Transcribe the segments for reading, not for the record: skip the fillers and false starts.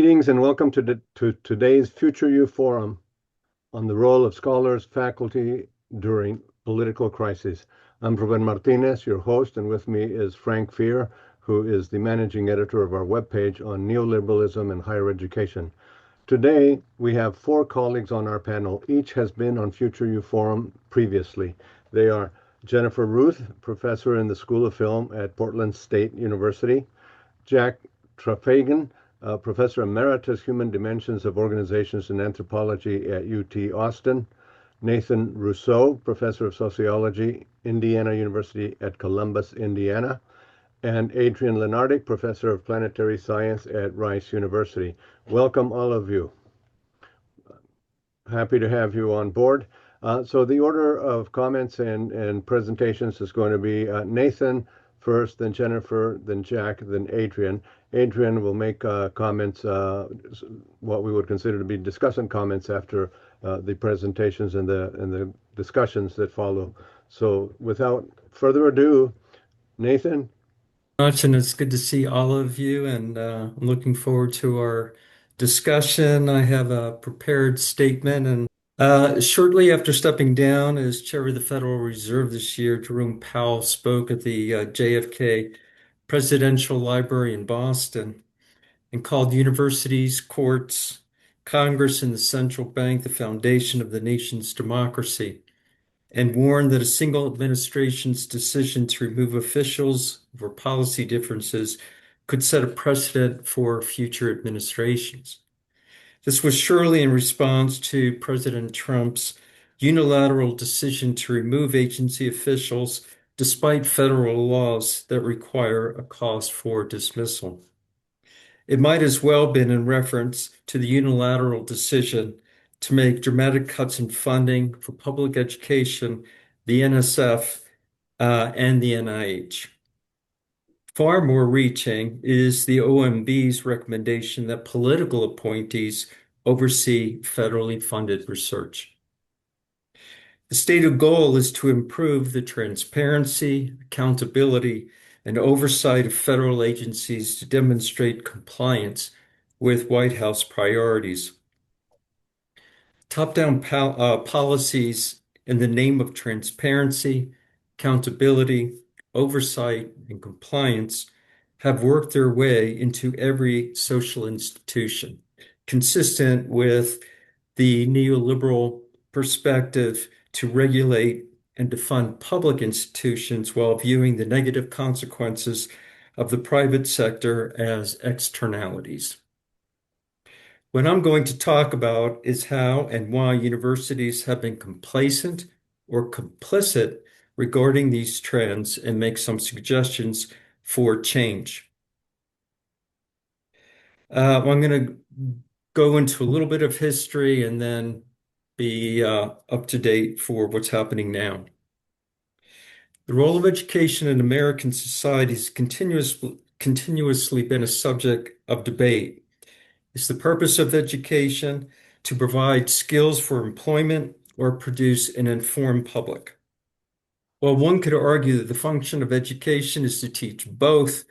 Greetings and welcome to today's FutureU Forum on the role of scholars, faculty during political crises. I'm Ruben Martinez, your host, and with me is Frank Fear, who is the managing editor of our webpage on neoliberalism and higher education. Today, we have 4 colleagues on our panel. Each has been on FutureU Forum previously. They are Jennifer Ruth, professor in the School of Film at Portland State University, Jack Truthout, Professor Emeritus Human Dimensions of Organizations and Anthropology at UT Austin, Nathan Rousseau, Professor of Sociology, Indiana University at Columbus, Indiana, and Adrian Lenardic, Professor of Planetary Science at Rice University. Welcome, all of you. Happy to have you on board. So the order of comments and presentations is going to be Nathan first, then Jennifer, then Jack, then Adrian. Adrian will make comments, what we would consider to be discussion comments after the presentations and the discussions that follow. So without further ado, Nathan. Much, and it's good to see all of you, and I'm looking forward to our discussion. I have a prepared statement, and shortly after stepping down as chair of the Federal Reserve this year, Jerome Powell spoke at the JFK Presidential Library in Boston and called universities, courts, Congress, and the central bank the foundation of the nation's democracy, and warned that a single administration's decision to remove officials for policy differences could set a precedent for future administrations. This was surely in response to President Trump's unilateral decision to remove agency officials despite federal laws that require a cause for dismissal. It might as well have been in reference to the unilateral decision to make dramatic cuts in funding for public education, the NSF, and the NIH. Far more reaching is the OMB's recommendation that political appointees oversee federally funded research. The stated goal is to improve the transparency, accountability, and oversight of federal agencies to demonstrate compliance with White House priorities. Top-down policies in the name of transparency, accountability, oversight, and compliance have worked their way into every social institution, consistent with the neoliberal perspective to regulate and defund public institutions while viewing the negative consequences of the private sector as externalities. What I'm going to talk about is how and why universities have been complacent or complicit regarding these trends and make some suggestions for change. I'm going to go into a little bit of history and then be up to date for what's happening now. The role of education in American society has continuously been a subject of debate. Is the purpose of education to provide skills for employment or produce an informed public? Well, one could argue that the function of education is to teach both.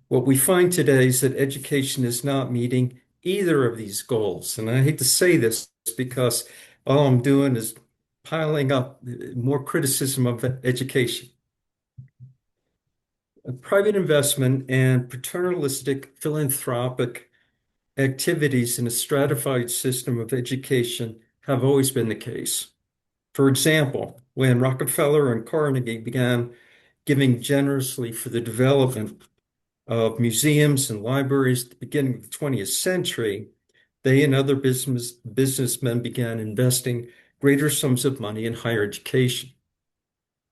What we find today is that education is not meeting either of these goals. And I hate to say this because all I'm doing is piling up more criticism of education. Private investment and paternalistic philanthropic activities in a stratified system of education have always been the case. For example, when Rockefeller and Carnegie began giving generously for the development of museums and libraries at the beginning of the 20th century, they and other businessmen began investing greater sums of money in higher education.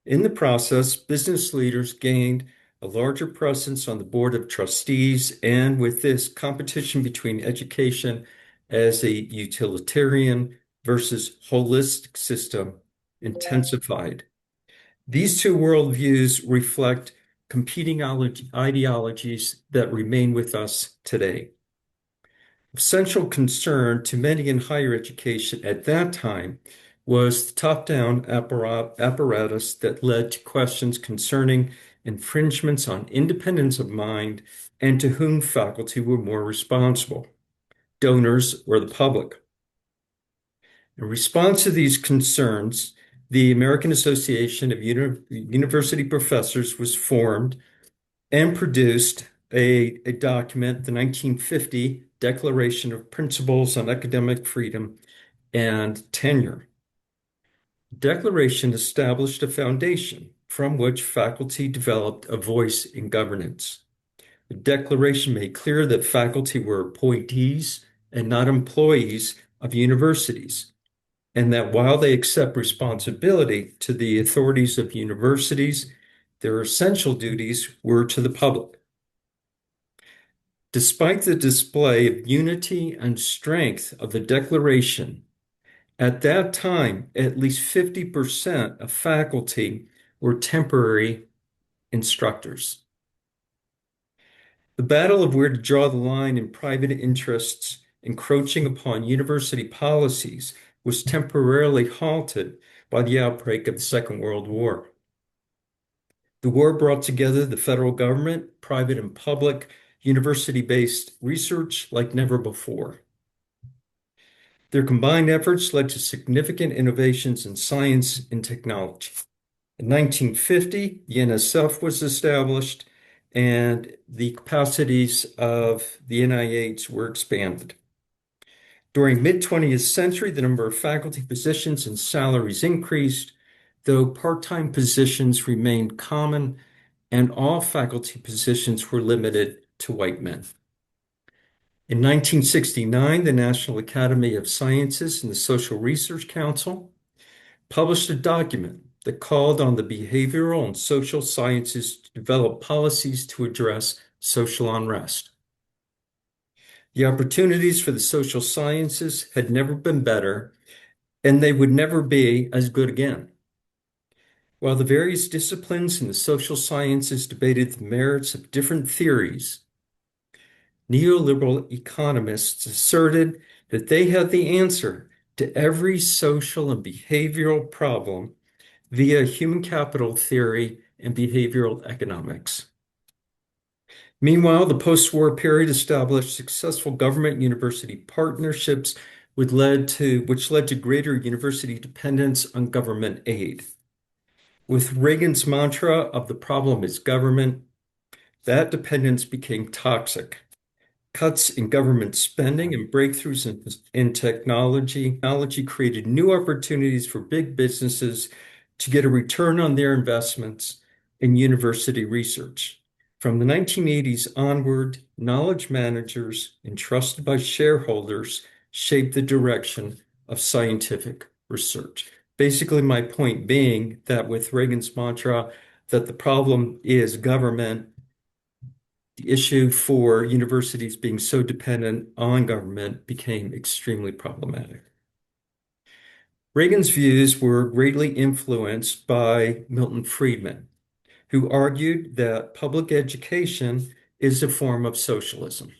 In the process, business leaders gained a larger presence on the board of trustees, and with this, competition between education as a utilitarian versus holistic system intensified. These two worldviews reflect competing ideologies that remain with us today. Of central concern to many in higher education at that time was the top-down apparatus that led to questions concerning infringements on independence of mind and to whom faculty were more responsible. donors, or the public. In response to these concerns, the American Association of University Professors was formed and produced a document, the 1950 Declaration of Principles on Academic Freedom and Tenure. The Declaration established a foundation from which faculty developed a voice in governance. The Declaration made clear that faculty were appointees and not employees of universities, and that while they accept responsibility to the authorities of universities, their essential duties were to the public. Despite the display of unity and strength of the Declaration, at that time, at least 50% of faculty were temporary instructors. The battle of where to draw the line in private interests encroaching upon university policies was temporarily halted by the outbreak of the Second World War. The war brought together the federal government, private and public, university-based research like never before. Their combined efforts led to significant innovations in science and technology. In 1950, the NSF was established, and the capacities of the NIH were expanded. During mid-20th century, the number of faculty positions and salaries increased, though part-time positions remained common, and all faculty positions were limited to white men. In 1969, the National Academy of Sciences and the Social Research Council published a document that called on the behavioral and social sciences to develop policies to address social unrest. The opportunities for the social sciences had never been better, and they would never be as good again. While the various disciplines in the social sciences debated the merits of different theories, neoliberal economists asserted that they had the answer to every social and behavioral problem via human capital theory and behavioral economics. Meanwhile, the post-war period established successful government-university partnerships which led to greater university dependence on government aid. With Reagan's mantra of the problem is government, that dependence became toxic. Cuts in government spending and breakthroughs in technology created new opportunities for big businesses to get a return on their investments in university research. From the 1980s onward, knowledge managers entrusted by shareholders shaped the direction of scientific research. Basically, my point being that with Reagan's mantra that the problem is government, the issue for universities being so dependent on government became extremely problematic. Reagan's views were greatly influenced by Milton Friedman, who argued that public education is a form of socialism,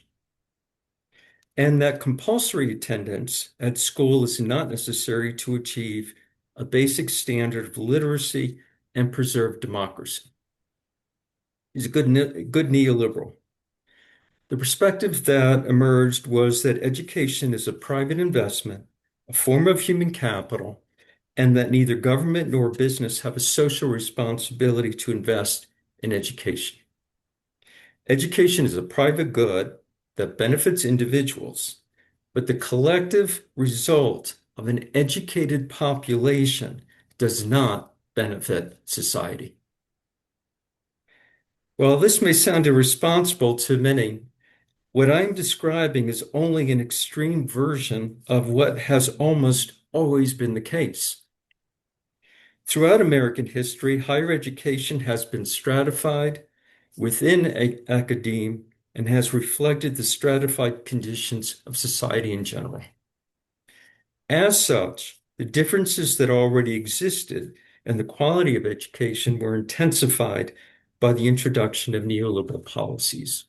and that compulsory attendance at school is not necessary to achieve a basic standard of literacy and preserve democracy. He's a good neoliberal. The perspective that emerged was that education is a private investment, a form of human capital, and that neither government nor business have a social responsibility to invest in education. Education is a private good that benefits individuals, but the collective result of an educated population does not benefit society. While this may sound irresponsible to many, what I'm describing is only an extreme version of what has almost always been the case. Throughout American history, higher education has been stratified within academe and has reflected the stratified conditions of society in general. As such, the differences that already existed and the quality of education were intensified by the introduction of neoliberal policies.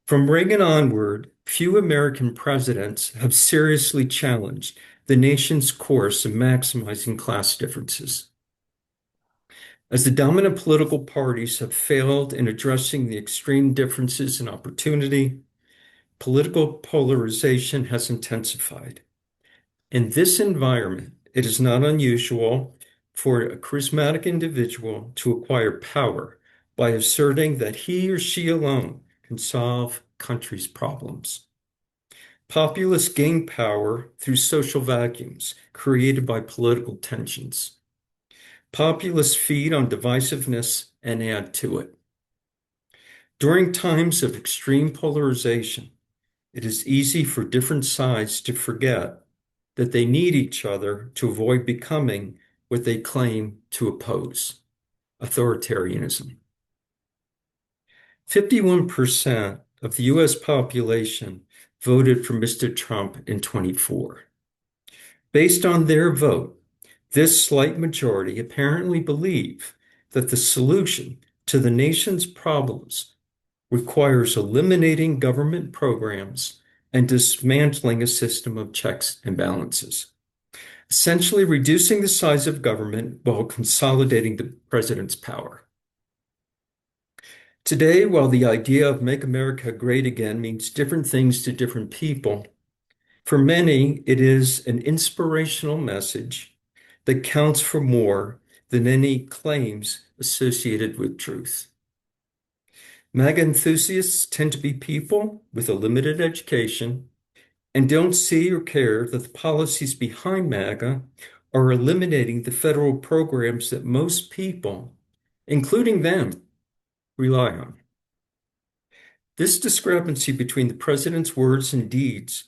From Reagan onward, few American presidents have seriously challenged the nation's course of maximizing class differences. As the dominant political parties have failed in addressing the extreme differences in opportunity, political polarization has intensified. In this environment, it is not unusual for a charismatic individual to acquire power by asserting that he or she alone can solve country's problems. Populists gain power through social vacuums created by political tensions. Populists feed on divisiveness and add to it. During times of extreme polarization, it is easy for different sides to forget that they need each other to avoid becoming what they claim to oppose, authoritarianism. 51% of the US population voted for Mr. Trump in 2024. Based on their vote, this slight majority apparently believe that the solution to the nation's problems requires eliminating government programs and dismantling a system of checks and balances, essentially reducing the size of government while consolidating the president's power. Today, while the idea of Make America Great Again means different things to different people, for many, it is an inspirational message that counts for more than any claims associated with truth. MAGA enthusiasts tend to be people with a limited education and don't see or care that the policies behind MAGA are eliminating the federal programs that most people, including them, rely on. This discrepancy between the president's words and deeds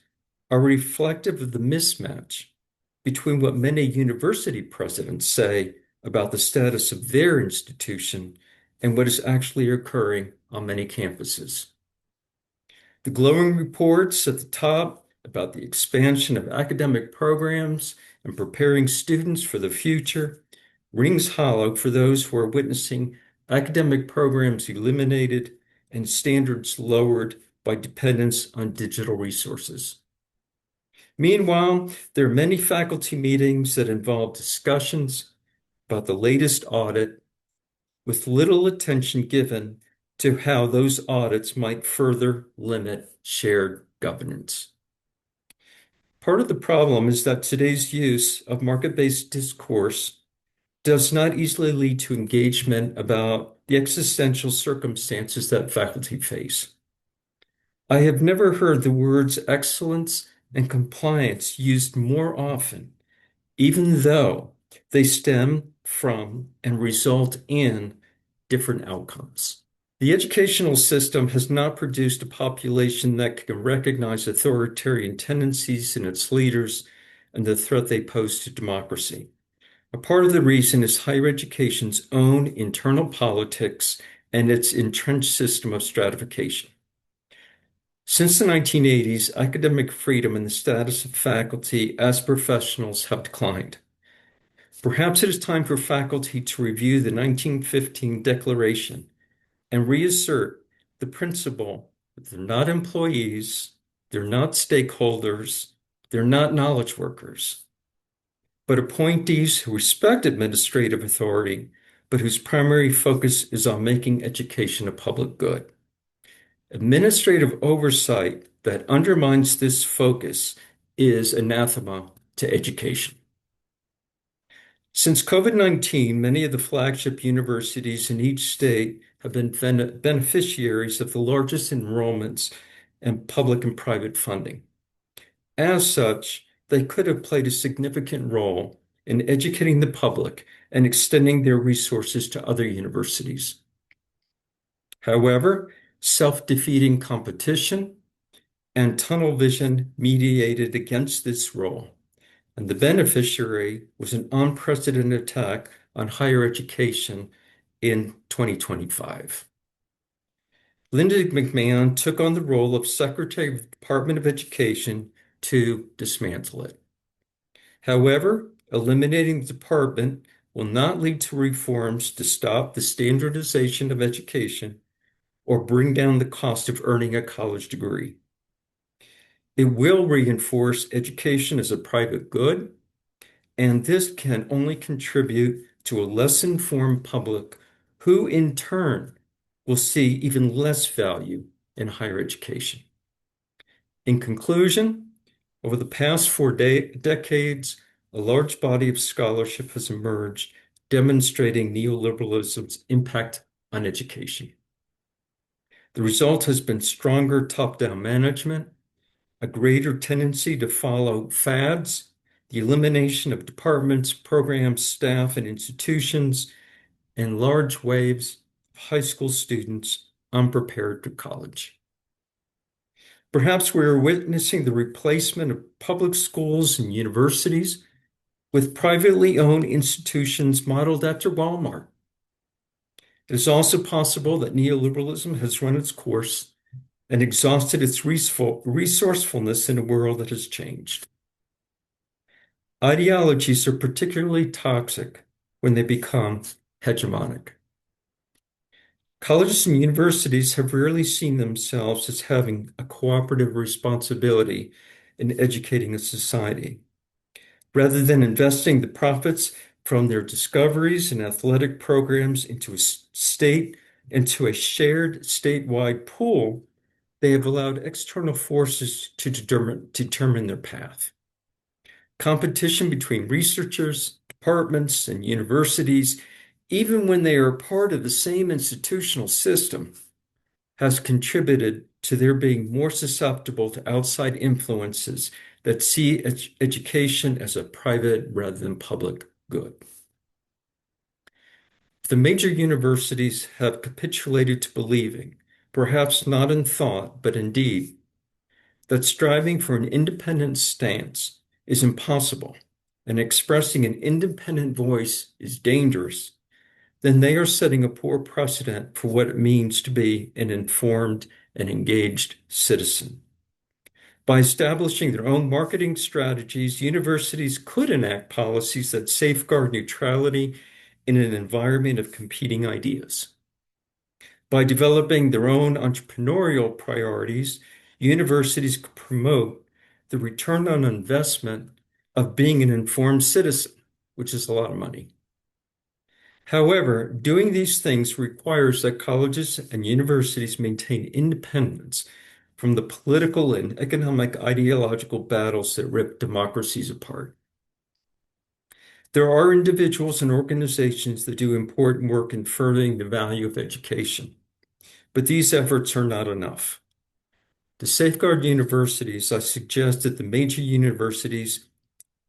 are reflective of the mismatch between what many university presidents say about the status of their institution and what is actually occurring on many campuses. The glowing reports at the top about the expansion of academic programs and preparing students for the future rings hollow for those who are witnessing academic programs eliminated and standards lowered by dependence on digital resources. Meanwhile, there are many faculty meetings that involve discussions about the latest audit with little attention given to how those audits might further limit shared governance. Part of the problem is that today's use of market-based discourse does not easily lead to engagement about the existential circumstances that faculty face. I have never heard the words excellence and compliance used more often, even though they stem from and result in different outcomes. The educational system has not produced a population that can recognize authoritarian tendencies in its leaders and the threat they pose to democracy. A part of the reason is higher education's own internal politics and its entrenched system of stratification. Since the 1980s, academic freedom and the status of faculty as professionals have declined. Perhaps it is time for faculty to review the 1915 Declaration and reassert the principle that they're not employees, they're not stakeholders, they're not knowledge workers, but appointees who respect administrative authority, but whose primary focus is on making education a public good. Administrative oversight that undermines this focus is anathema to education. Since COVID-19, many of the flagship universities in each state have been beneficiaries of the largest enrollments in public and private funding. As such, they could have played a significant role in educating the public and extending their resources to other universities. However, self-defeating competition and tunnel vision mediated against this role, and the beneficiary was an unprecedented attack on higher education in 2025. Linda McMahon took on the role of Secretary of the Department of Education to dismantle it. However, eliminating the department will not lead to reforms to stop the standardization of education or bring down the cost of earning a college degree. It will reinforce education as a private good, and this can only contribute to a less informed public who, in turn, will see even less value in higher education. In conclusion, over the past 4 decades, a large body of scholarship has emerged demonstrating neoliberalism's impact on education. The result has been stronger top-down management, a greater tendency to follow fads, the elimination of departments, programs, staff, and institutions, and large waves of high school students unprepared for college. Perhaps we are witnessing the replacement of public schools and universities with privately owned institutions modeled after Walmart. It is also possible that neoliberalism has run its course and exhausted its resourcefulness in a world that has changed. Ideologies are particularly toxic when they become hegemonic. Colleges and universities have rarely seen themselves as having a cooperative responsibility in educating a society. Rather than investing the profits from their discoveries and athletic programs into a shared statewide pool, they have allowed external forces to determine their path. Competition between researchers, departments, and universities, even when they are part of the same institutional system, has contributed to their being more susceptible to outside influences that see education as a private rather than public good. The major universities have capitulated to believing, perhaps not in thought, but in deed, that striving for an independent stance is impossible and expressing an independent voice is dangerous, then they are setting a poor precedent for what it means to be an informed and engaged citizen. By establishing their own marketing strategies, universities could enact policies that safeguard neutrality in an environment of competing ideas. By developing their own entrepreneurial priorities, universities could promote the return on investment of being an informed citizen, which is a lot of money. However, doing these things requires that colleges and universities maintain independence from the political and economic ideological battles that rip democracies apart. There are individuals and organizations that do important work in furthering the value of education, but these efforts are not enough. To safeguard universities, I suggest that the major universities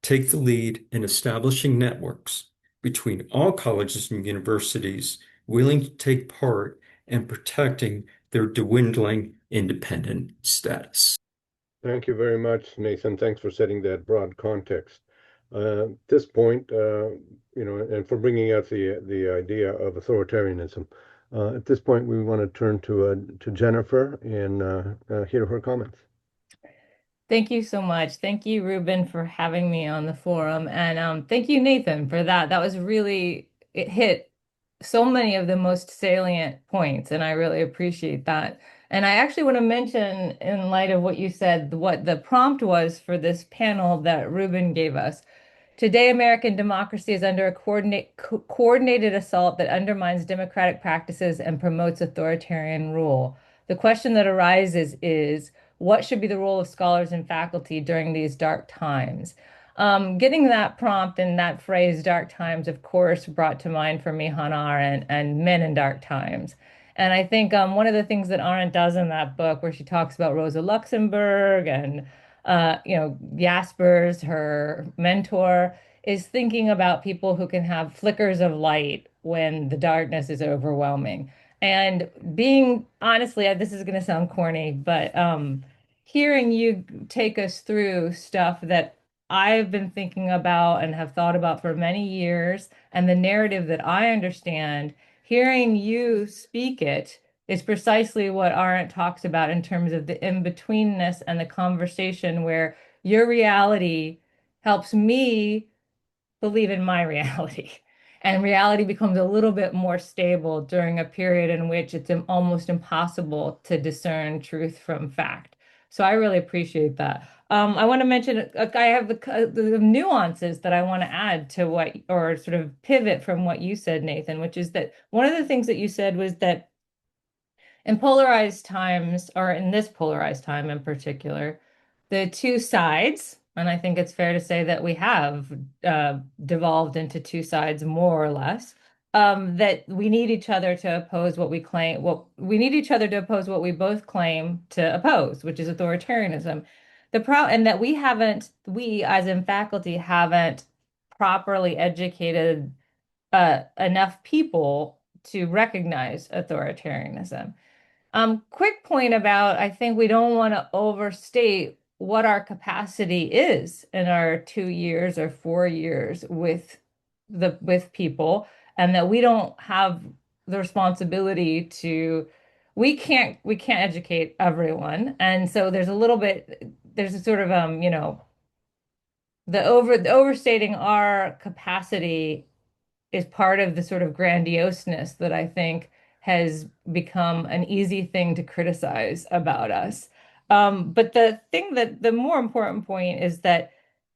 take the lead in establishing networks between all colleges and universities willing to take part in protecting their dwindling independent status. Thank you very much, Nathan. Thanks for setting that broad context. At this point, and for bringing out the idea of authoritarianism. At this point, we want to turn to Jennifer and hear her comments. Thank you so much. Thank you, Ruben, for having me on the forum. And thank you, Nathan, for that. That was really, it hit so many of the most salient points, and I really appreciate that. And I actually want to mention, in light of what you said, what the prompt was for this panel that Ruben gave us. Today, American democracy is under a coordinated assault that undermines democratic practices and promotes authoritarian rule. The question that arises is, what should be the role of scholars and faculty during these dark times? Getting that prompt and that phrase, dark times, of course, brought to mind for me Hannah Arendt and Men in Dark Times. And I think one of the things that Arendt does in that book, where she talks about Rosa Luxemburg and Jaspers, her mentor, is thinking about people who can have flickers of light when the darkness is overwhelming. And being, honestly, this is going to sound corny, but hearing you take us through stuff that I've been thinking about and have thought about for many years, and the narrative that I understand, hearing you speak it is precisely what Arendt talks about in terms of the in-betweenness and the conversation where your reality helps me believe in my reality. And reality becomes a little bit more stable during a period in which it's almost impossible to discern truth from fact. So I really appreciate that. I want to mention, I have the nuances that I want to add to what, or sort of pivot from what you said, Nathan, which is that one of the things that you said was that in polarized times, or in this polarized time in particular, the two sides, and I think it's fair to say that we have devolved into two sides more or less, that we need each other to oppose what we claim, what we need each other to oppose what we both claim to oppose, which is authoritarianism. And that we as in faculty haven't properly educated enough people to recognize authoritarianism. Quick point about, I think we don't want to overstate what our capacity is in our 2 years or 4 years with people, and that we don't have the responsibility to, we can't educate everyone. And so there's a sort of the overstating our capacity is part of the sort of grandioseness that I think has become an easy thing to criticize about us. But the more important point is that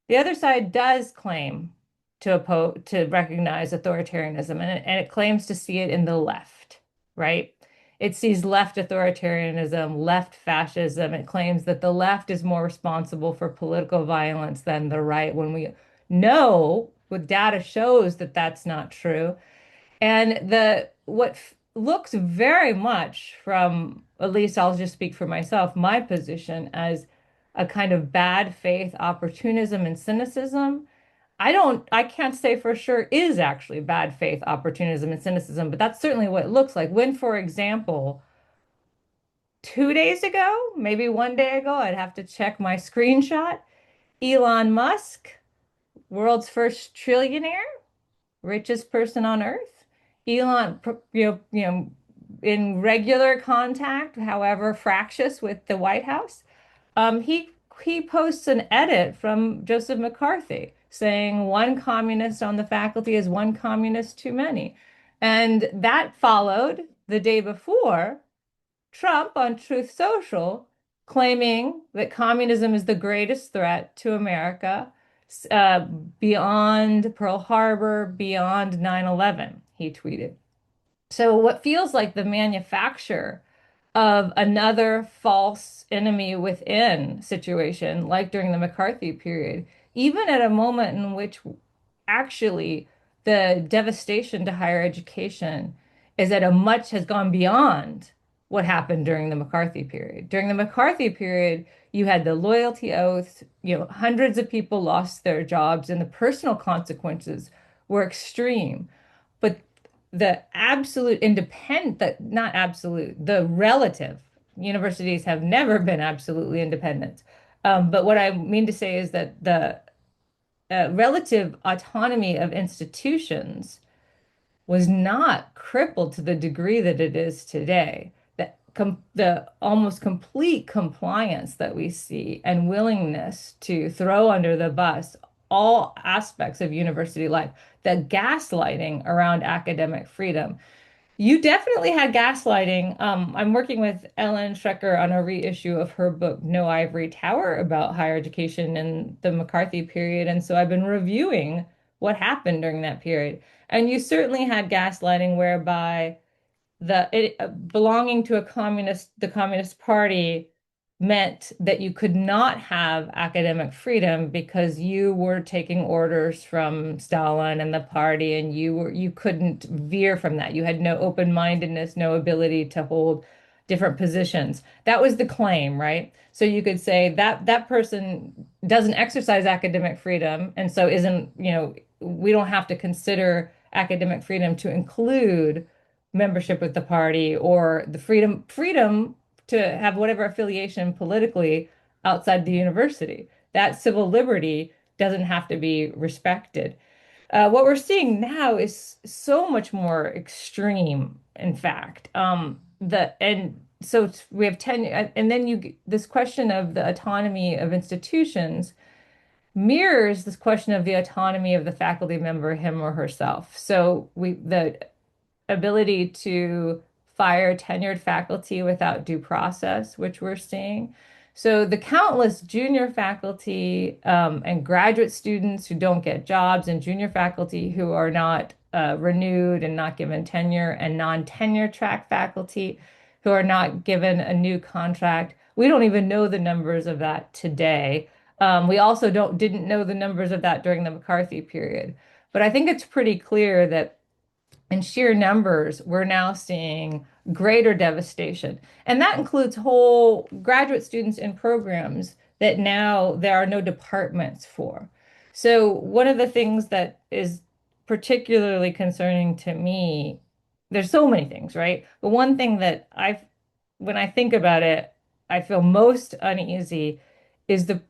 the other side does claim to recognize authoritarianism, and it claims to see it in the left, right? It sees left authoritarianism, left fascism. It claims that the left is more responsible for political violence than the right, when we know with data shows that that's not true. And looks very much from, at least I'll just speak for myself, my position as a kind of bad faith opportunism and cynicism. I can't say for sure is actually bad faith opportunism and cynicism, but that's certainly what it looks like. When, for example, 2 days ago, maybe one day ago, I'd have to check my screenshot, Elon Musk, world's first trillionaire, richest person on earth. Elon, in regular contact, however fractious, with the White House. He posts an edit from Joseph McCarthy saying one communist on the faculty is one communist too many. And that followed the day before Trump on Truth Social claiming that communism is the greatest threat to America, uh, beyond Pearl Harbor, beyond 9/11, he tweeted. So what feels like the manufacture of another false enemy within situation, like during the McCarthy period, even at a moment in which actually the devastation to higher education has gone beyond what happened during the McCarthy period. During the McCarthy period, you had the loyalty oath, hundreds of people lost their jobs, and the personal consequences were extreme. But the absolute independent, not absolute, the relative, universities have never been absolutely independent. But what I mean to say is that the relative autonomy of institutions was not crippled to the degree that it is today. The almost complete compliance that we see and willingness to throw under the bus all aspects of university life, the gaslighting around academic freedom. You definitely had gaslighting. I'm working with Ellen Schrecker on a reissue of her book, No Ivory Tower, about higher education in the McCarthy period. And so I've been reviewing what happened during that period. And you certainly had gaslighting whereby belonging to the Communist Party meant that you could not have academic freedom because you were taking orders from Stalin and the party, and you couldn't veer from that. You had no open-mindedness, no ability to hold different positions. That was the claim, right? So you could say that that person doesn't exercise academic freedom, and so we don't have to consider academic freedom to include membership with the party or the freedom to have whatever affiliation politically outside the university. That civil liberty doesn't have to be respected. What we're seeing now is so much more extreme, in fact. So we have 10, and then this question of the autonomy of institutions mirrors this question of the autonomy of the faculty member, him or herself. So the ability to fire tenured faculty without due process, which we're seeing. So the countless junior faculty and graduate students who don't get jobs, and junior faculty who are not renewed and not given tenure, and non-tenure track faculty who are not given a new contract. We don't even know the numbers of that today. We also didn't know the numbers of that during the McCarthy period. But I think it's pretty clear that in sheer numbers, we're now seeing greater devastation. And that includes whole graduate students in programs that now there are no departments for. So, one of the things that is particularly concerning to me, there's so many things, right? But one thing that when I think about it, I feel most uneasy is the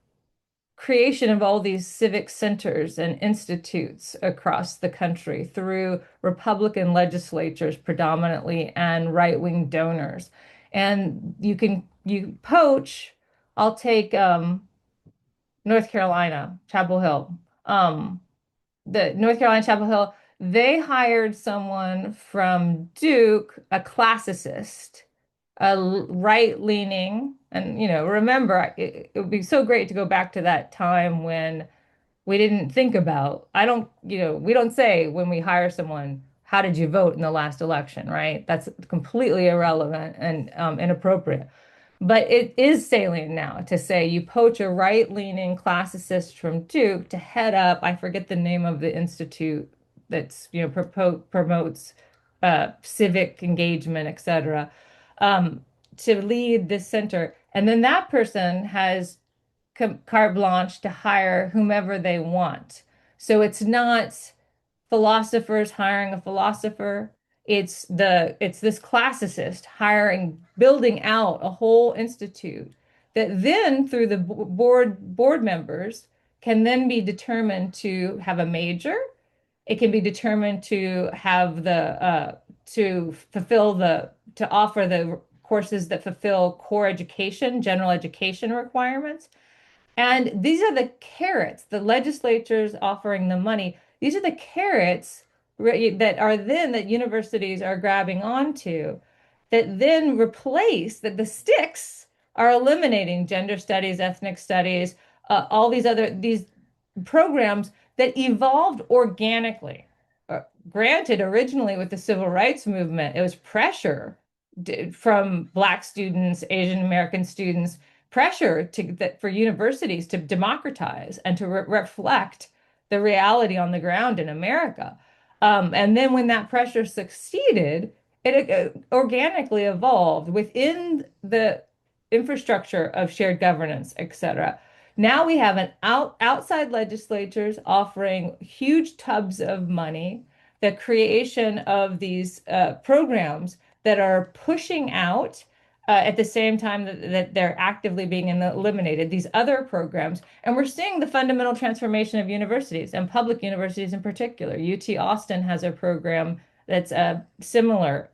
creation of all these civic centers and institutes across the country through Republican legislatures predominantly and right-wing donors. And you poach, I'll take North Carolina, Chapel Hill. Um, the North Carolina Chapel Hill, they hired someone from Duke, a classicist, a right-leaning, and remember, it would be so great to go back to that time when we didn't think about, we don't say when we hire someone, how did you vote in the last election, right? That's completely irrelevant and inappropriate. But it is salient now to say you poach a right-leaning classicist from Duke to head up, I forget the name of the institute that's, promotes civic engagement, et cetera, to lead this center. And then that person has carte blanche to hire whomever they want. So it's not philosophers hiring a philosopher. It's this classicist building out a whole institute that then through the board members can then be determined to have a major. It can be determined to have to offer the courses that fulfill core education, general education requirements. And these are the carrots, the legislatures offering the money. These are the carrots that universities are grabbing onto that then replace that the sticks are eliminating gender studies, ethnic studies, all these programs that evolved organically. Granted, originally with the civil rights movement, it was pressure from Black students, Asian American students, pressure for universities to democratize and to reflect the reality on the ground in America. And then when that pressure succeeded, it organically evolved within the infrastructure of shared governance, et cetera. Now we have outside legislatures offering huge tubs of money, the creation of these programs that are pushing out at the same time that they're actively being eliminated, these other programs. And we're seeing the fundamental transformation of universities and public universities in particular. UT Austin has a program that's similar.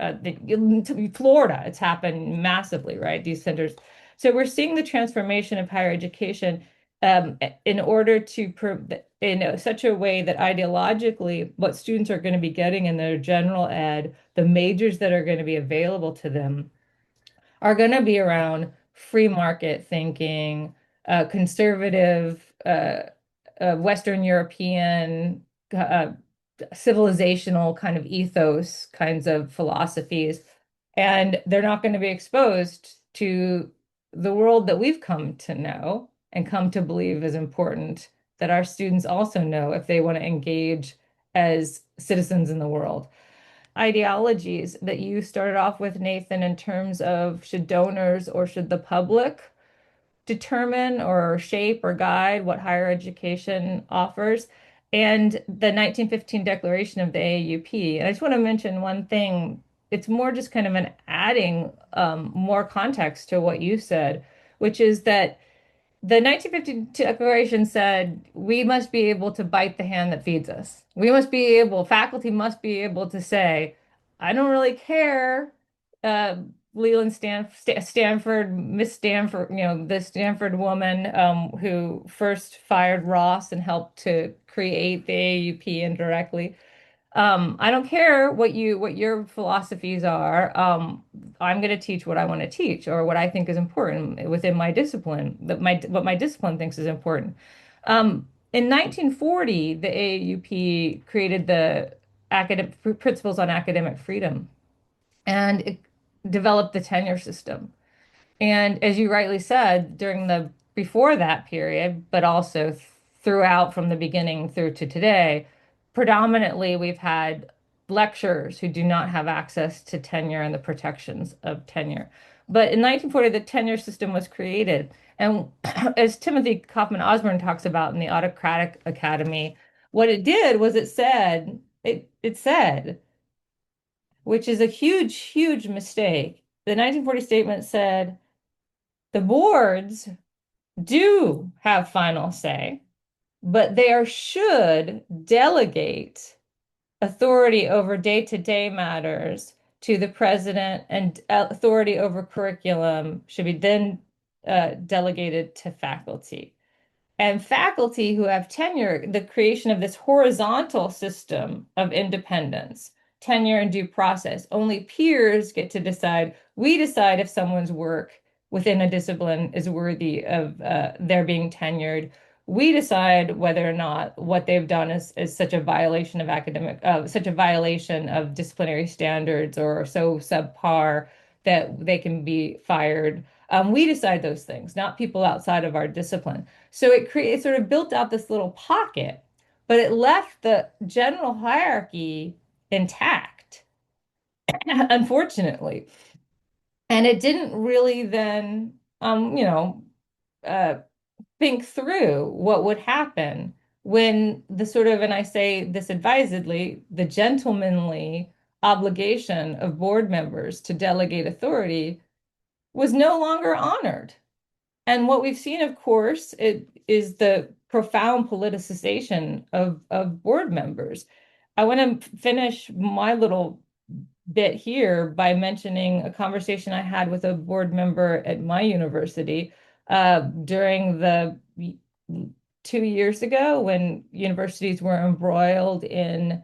Florida, it's happened massively, right? These centers. So we're seeing the transformation of higher education in order in such a way that ideologically what students are going to be getting in their general ed, the majors that are going to be available to them are going to be around free market thinking, conservative, Western European, civilizational kind of ethos kinds of philosophies. And they're not going to be exposed to the world that we've come to know and come to believe is important that our students also know if they want to engage as citizens in the world. Ideologies that you started off with, Nathan, in terms of should donors or should the public determine or shape or guide what higher education offers, and the 1915 Declaration of the AAUP. And I just want to mention one thing. It's more just kind of an adding more context to what you said, which is that the 1950 Declaration said we must be able to bite the hand that feeds us. Faculty must be able to say, I don't really care, Stanford, Miss Stanford, the Stanford woman who first fired Ross and helped to create the AAUP indirectly. I don't care what your philosophies are. I'm going to teach what I want to teach or what I think is important within my discipline, what my discipline thinks is important. In 1940, the AAUP created the academic principles on academic freedom, and it developed the tenure system. And as you rightly said, before that period, but also throughout from the beginning through to today, predominantly we've had lecturers who do not have access to tenure and the protections of tenure. But in 1940, the tenure system was created. And as Timothy Kaufman Osborne talks about in the Autocratic Academy, what it did was it said, which is a huge, huge mistake. The 1940 statement said, the boards do have final say, but should delegate authority over day-to-day matters to the president, and authority over curriculum should be then delegated to faculty. And faculty who have tenure, the creation of this horizontal system of independence, tenure and due process. Only peers get to decide. We decide if someone's work within a discipline is worthy of their being tenured. We decide whether or not what they've done is such a violation of such a violation of disciplinary standards or so subpar that they can be fired. We decide those things, not people outside of our discipline. So it sort of built out this little pocket, but it left the general hierarchy intact, unfortunately. And it didn't really then, uh, think through what would happen when and I say this advisedly, the gentlemanly obligation of board members to delegate authority was no longer honored. And what we've seen, of course, it is the profound politicization of board members. I want to finish my little bit here by mentioning a conversation I had with a board member at my university during the 2 years ago when universities were embroiled in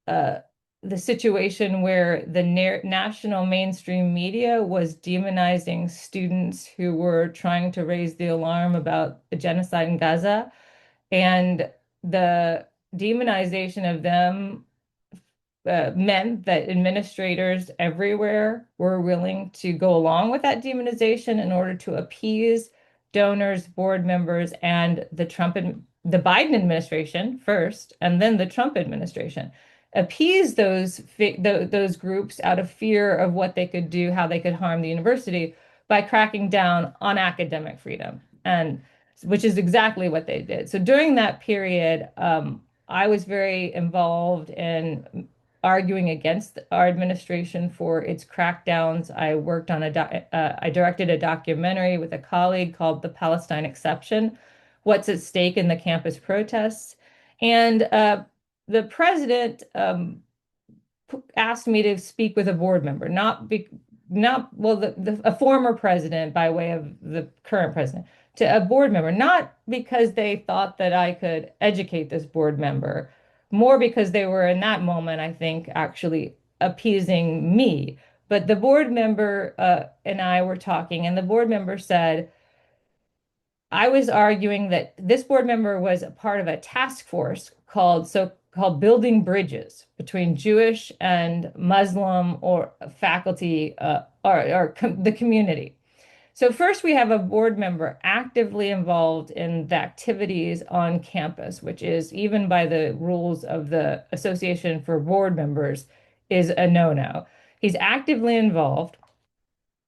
uh, the situation where the national mainstream media was demonizing students who were trying to raise the alarm about the genocide in Gaza. And the demonization of them meant that administrators everywhere were willing to go along with that demonization in order to appease donors, board members, and the Biden administration first, and then the Trump administration. Appease those groups out of fear of what they could do, how they could harm the university by cracking down on academic freedom, and which is exactly what they did. So during that period, I was very involved in arguing against our administration for its crackdowns. I directed a documentary with a colleague called The Palestine Exception, What's at Stake in the Campus Protests. And the president asked me to speak with a board member, a former president by way of the current president, to a board member, not because they thought that I could educate this board member, more because they were in that moment, I think, actually appeasing me. But the board member and I were talking, and the board member said, I was arguing that this board member was a part of a task force called Building Bridges between Jewish and Muslim or faculty the community. So first we have a board member actively involved in the activities on campus, which is, even by the rules of the Association for Board Members, is a no-no. He's actively involved.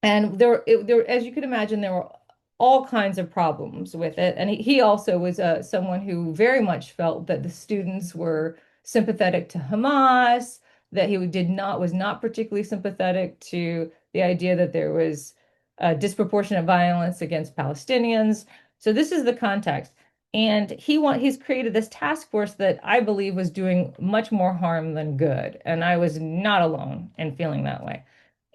And as you could imagine, there were all kinds of problems with it. And he also was someone who very much felt that the students were sympathetic to Hamas, that he was not particularly sympathetic to the idea that there was disproportionate violence against Palestinians. So this is the context. And he's created this task force that I believe was doing much more harm than good. And I was not alone in feeling that way.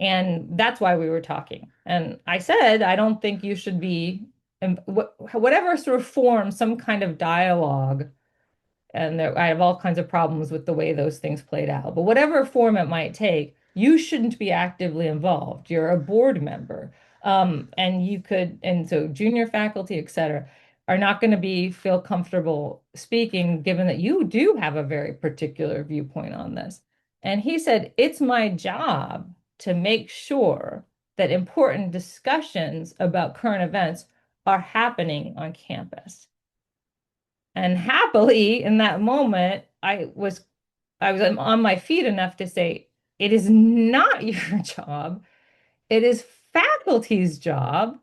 And that's why we were talking. And I said, I don't think you should be, whatever sort of form, some kind of dialogue. And I have all kinds of problems with the way those things played out. But whatever form it might take, you shouldn't be actively involved. You're a board member. And so junior faculty, et cetera, are not going to feel comfortable speaking, given that you do have a very particular viewpoint on this. And he said, it's my job to make sure that important discussions about current events are happening on campus. And happily, in that moment, I was on my feet enough to say, it is not your job. It is faculty's job.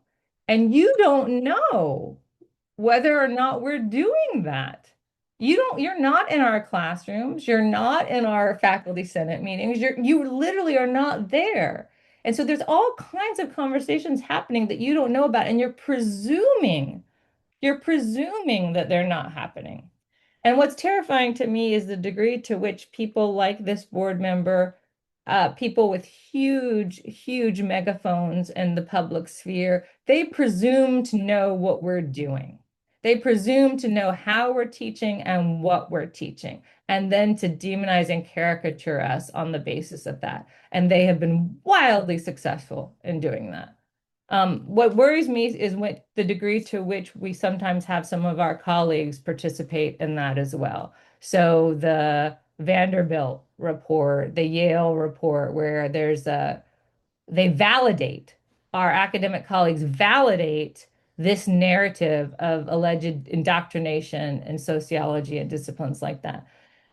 And you don't know whether or not we're doing that. You're not in our classrooms. You're not in our faculty senate meetings. You literally are not there. And so there's all kinds of conversations happening that you don't know about, and you're presuming that they're not happening. And what's terrifying to me is the degree to which people like this board member, people with huge, huge megaphones in the public sphere, they presume to know what we're doing. They presume to know how we're teaching and what we're teaching, and then to demonize and caricature us on the basis of that. And they have been wildly successful in doing that. What worries me is the degree to which we sometimes have some of our colleagues participate in that as well. So the Vanderbilt report, the Yale report, where they validate, our academic colleagues validate this narrative of alleged indoctrination in sociology and disciplines like that.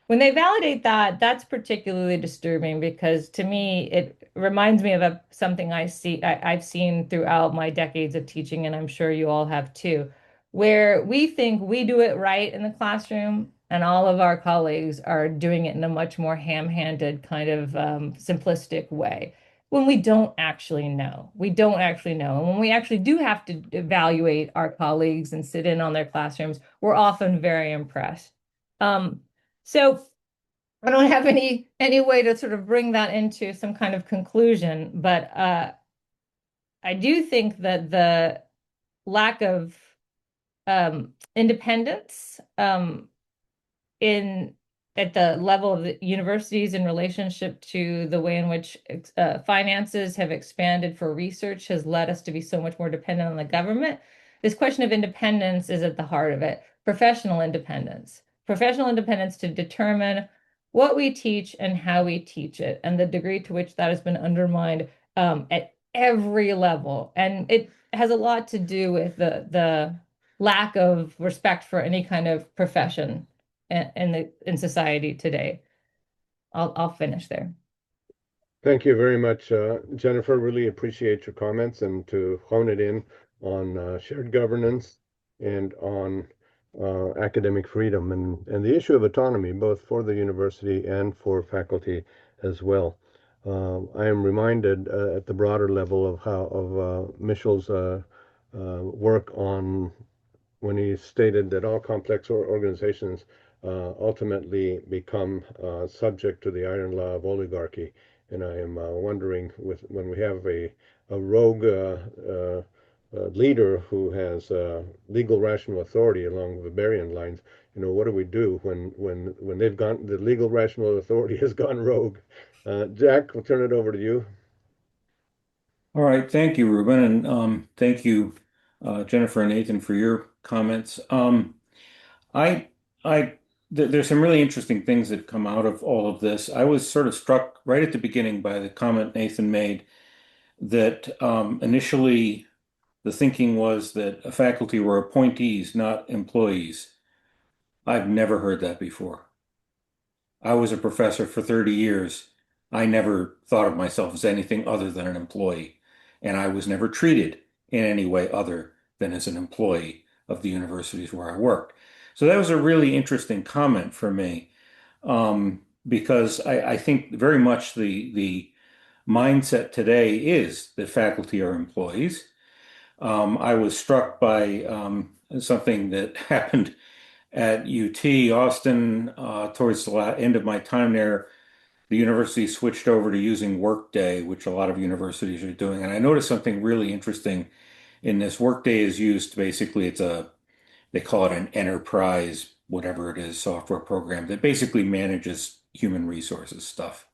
When they validate that, that's particularly disturbing because to me, it reminds me of something I've seen throughout my decades of teaching, and I'm sure you all have too, where we think we do it right in the classroom, and all of our colleagues are doing it in a much more ham-handed kind of simplistic way. When we don't actually know, we don't actually know. And when we actually do have to evaluate our colleagues and sit in on their classrooms, we're often very impressed. So I don't have any way to sort of bring that into some kind of conclusion, but I do think that the lack of independence in at the level of the universities in relationship to the way in which finances have expanded for research has led us to be so much more dependent on the government. This question of independence is at the heart of it. Professional independence to determine what we teach and how we teach it, and the degree to which that has been undermined at every level. And it has a lot to do with the lack of respect for any kind of profession in society today. I'll finish there. Thank you very much, Jennifer. Really appreciate your comments and to hone it in on shared governance and on academic freedom and the issue of autonomy, both for the university and for faculty as well. I am reminded at the broader level of Mitchell's work on when he stated that all complex organizations ultimately become subject to the iron law of oligarchy. And I am wondering, when we have a rogue leader who has legal rational authority along Weberian lines, what do we do when the legal rational authority has gone rogue? Jack, I'll turn it over to you. All right, thank you, Ruben, and thank you, Jennifer and Nathan, for your comments. I, there's some really interesting things that come out of all of this. I was sort of struck right at the beginning by the comment Nathan made that initially the thinking was that faculty were appointees, not employees. I've never heard that before. I was a professor for 30 years. I never thought of myself as anything other than an employee, and I was never treated in any way other than as an employee of the universities where I worked. So that was a really interesting comment for me, because I think very much the mindset today is that faculty are employees. I was struck by something that happened at UT Austin towards the end of my time there. The university switched over to using Workday, which a lot of universities are doing. And I noticed something really interesting in this. Workday is used basically, they call it an enterprise, whatever it is, software program that basically manages human resources stuff.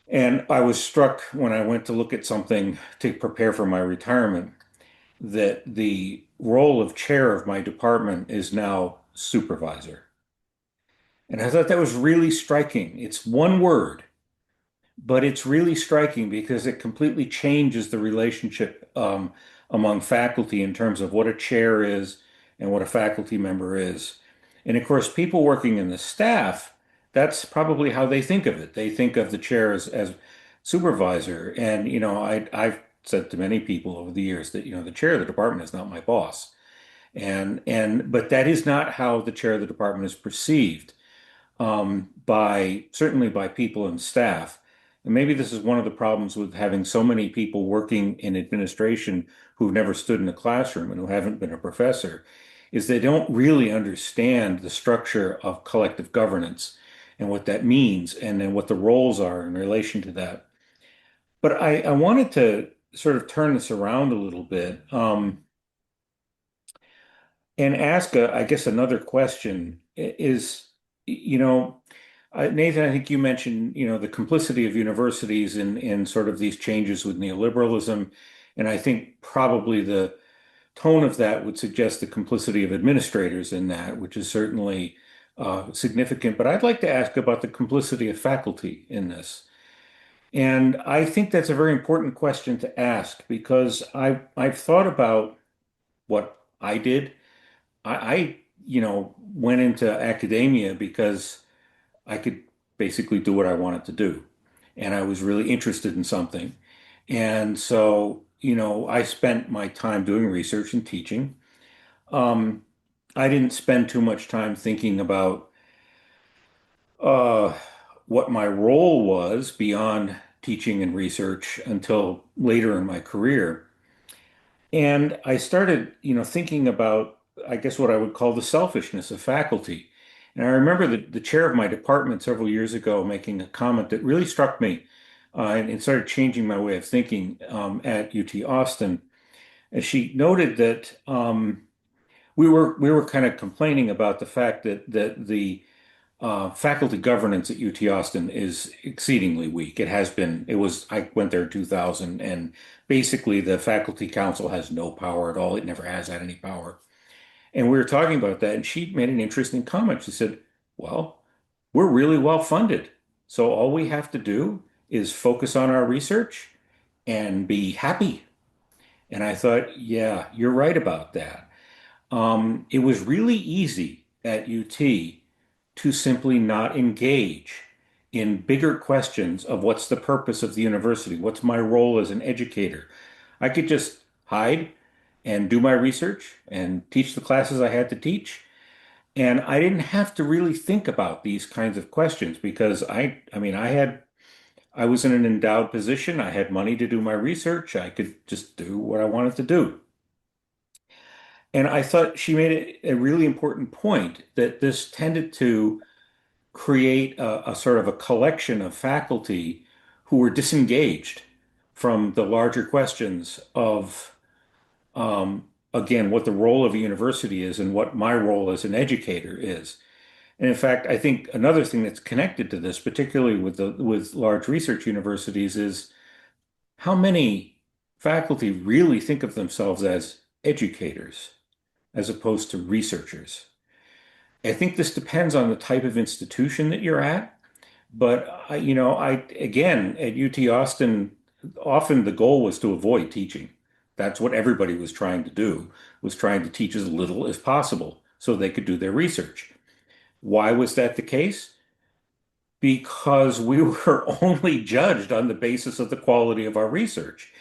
And I was struck when I went to look at something to prepare for my retirement that the role of chair of my department is now supervisor. And I thought that was really striking. It's one word, but it's really striking because it completely changes the relationship among faculty in terms of what a chair is and what a faculty member is. And of course, people working in the staff, that's probably how they think of it. They think of the chair as supervisor. And, I've said to many people over the years that, the chair of the department is not my boss. But that is not how the chair of the department is perceived certainly by people and staff. And maybe this is one of the problems with having so many people working in administration who've never stood in a classroom and who haven't been a professor, is they don't really understand the structure of collective governance and what that means, and then what the roles are in relation to that. But I wanted to sort of turn this around a little bit, and ask, I guess, another question is, Nathan, I think you mentioned, the complicity of universities in sort of these changes with neoliberalism. And I think probably the tone of that would suggest the complicity of administrators in that, which is certainly significant. But I'd like to ask about the complicity of faculty in this. And I think that's a very important question to ask because I've thought about what I did. I went into academia because I could basically do what I wanted to do. And I was really interested in something. And so, I spent my time doing research and teaching. Um, I didn't spend too much time thinking about uh, what my role was beyond teaching and research until later in my career. And I started, thinking about, I guess, what I would call the selfishness of faculty. And I remember the chair of my department several years ago making a comment that really struck me, and it started changing my way of thinking at UT Austin. And she noted that we were kind of complaining about the fact that the faculty governance at UT Austin is exceedingly weak. It has been. I went there in 2000, and basically the faculty council has no power at all. It never has had any power. And we were talking about that, and she made an interesting comment. She said, well, we're really well funded. So all we have to do is focus on our research and be happy. And I thought, yeah, you're right about that. It was really easy at UT to simply not engage in bigger questions of what's the purpose of the university? What's my role as an educator? I could just hide and do my research and teach the classes I had to teach. And I didn't have to really think about these kinds of questions because I was in an endowed position. I had money to do my research. I could just do what I wanted to do. And I thought she made a really important point that this tended to create a sort of a collection of faculty who were disengaged from the larger questions of, again, what the role of a university is and what my role as an educator is. And in fact, I think another thing that's connected to this, particularly with large research universities, is how many faculty really think of themselves as educators as opposed to researchers. I think this depends on the type of institution that you're at. But again, at UT Austin, often the goal was to avoid teaching. That's what everybody was trying to do, was trying to teach as little as possible so they could do their research. Why was that the case? Because we were only judged on the basis of the quality of our research.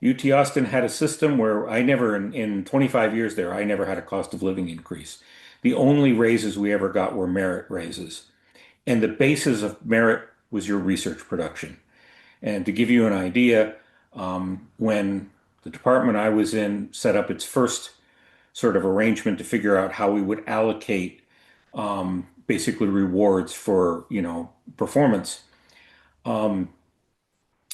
UT Austin had a system where in 25 years there, I never had a cost of living increase. The only raises we ever got were merit raises. And the basis of merit was your research production. And to give you an idea, when the department I was in set up its first sort of arrangement to figure out how we would allocate basically rewards for, performance,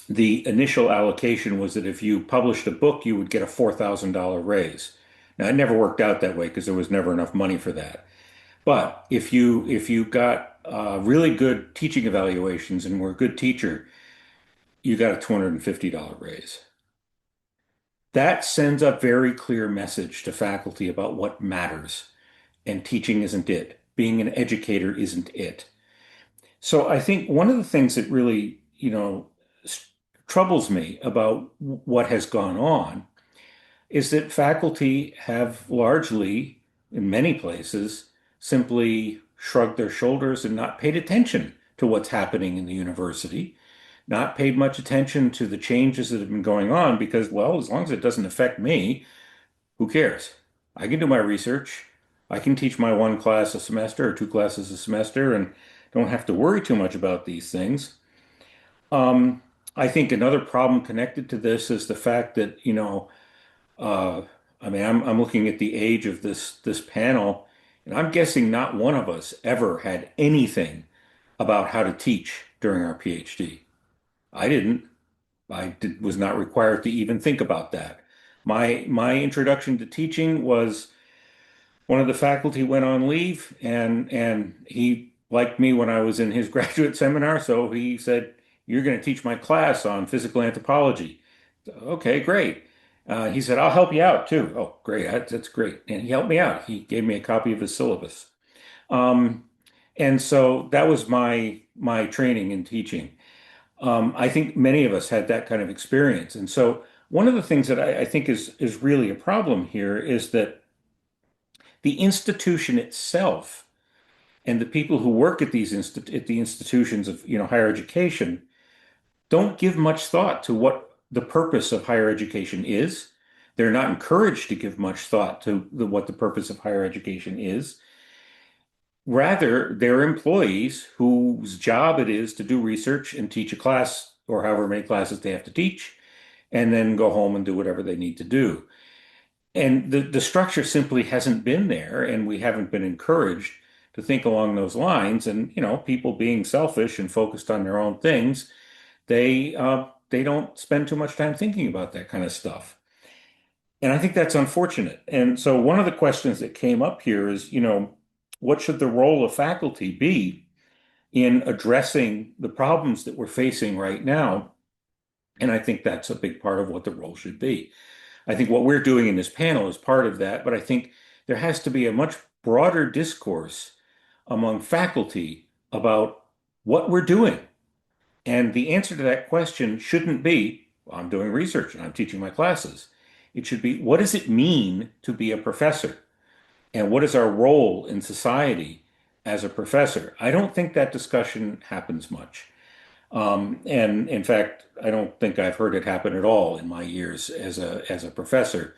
the initial allocation was that if you published a book, you would get a $4,000 raise. Now, it never worked out that way because there was never enough money for that. But if you got really good teaching evaluations and were a good teacher, you got a $250 raise. That sends a very clear message to faculty about what matters, and teaching isn't it. Being an educator isn't it. So I think one of the things that really troubles me about what has gone on is that faculty have largely, in many places, simply shrugged their shoulders and not paid attention to what's happening in the university, not paid much attention to the changes that have been going on because, well, as long as it doesn't affect me, who cares? I can do my research. I can teach my one class a semester or two classes a semester and don't have to worry too much about these things. Um, I think another problem connected to this is the fact that, uh, I mean, I'm looking at the age of this panel, and I'm guessing not one of us ever had anything about how to teach during our PhD. I didn't. Was not required to even think about that. My introduction to teaching was one of the faculty went on leave, and he liked me when I was in his graduate seminar, so he said, "You're going to teach my class on physical anthropology." Okay, great. He said, "I'll help you out too." Oh, great. That's great. And he helped me out. He gave me a copy of his syllabus. Um, and so that was my training in teaching. I think many of us had that kind of experience. And so one of the things that I think is really a problem here is that the institution itself and the people who work at at the institutions of higher education don't give much thought to what the purpose of higher education is. They're not encouraged to give much thought to what the purpose of higher education is. Rather, they're employees whose job it is to do research and teach a class or however many classes they have to teach, and then go home and do whatever they need to do. And the structure simply hasn't been there, and we haven't been encouraged to think along those lines. And, people being selfish and focused on their own things, they don't spend too much time thinking about that kind of stuff. And I think that's unfortunate. And so one of the questions that came up here is, what should the role of faculty be in addressing the problems that we're facing right now? And I think that's a big part of what the role should be. I think what we're doing in this panel is part of that, but I think there has to be a much broader discourse among faculty about what we're doing. And the answer to that question shouldn't be, well, I'm doing research and I'm teaching my classes. It should be, what does it mean to be a professor? And what is our role in society as a professor? I don't think that discussion happens much. And in fact, I don't think I've heard it happen at all in my years as a professor.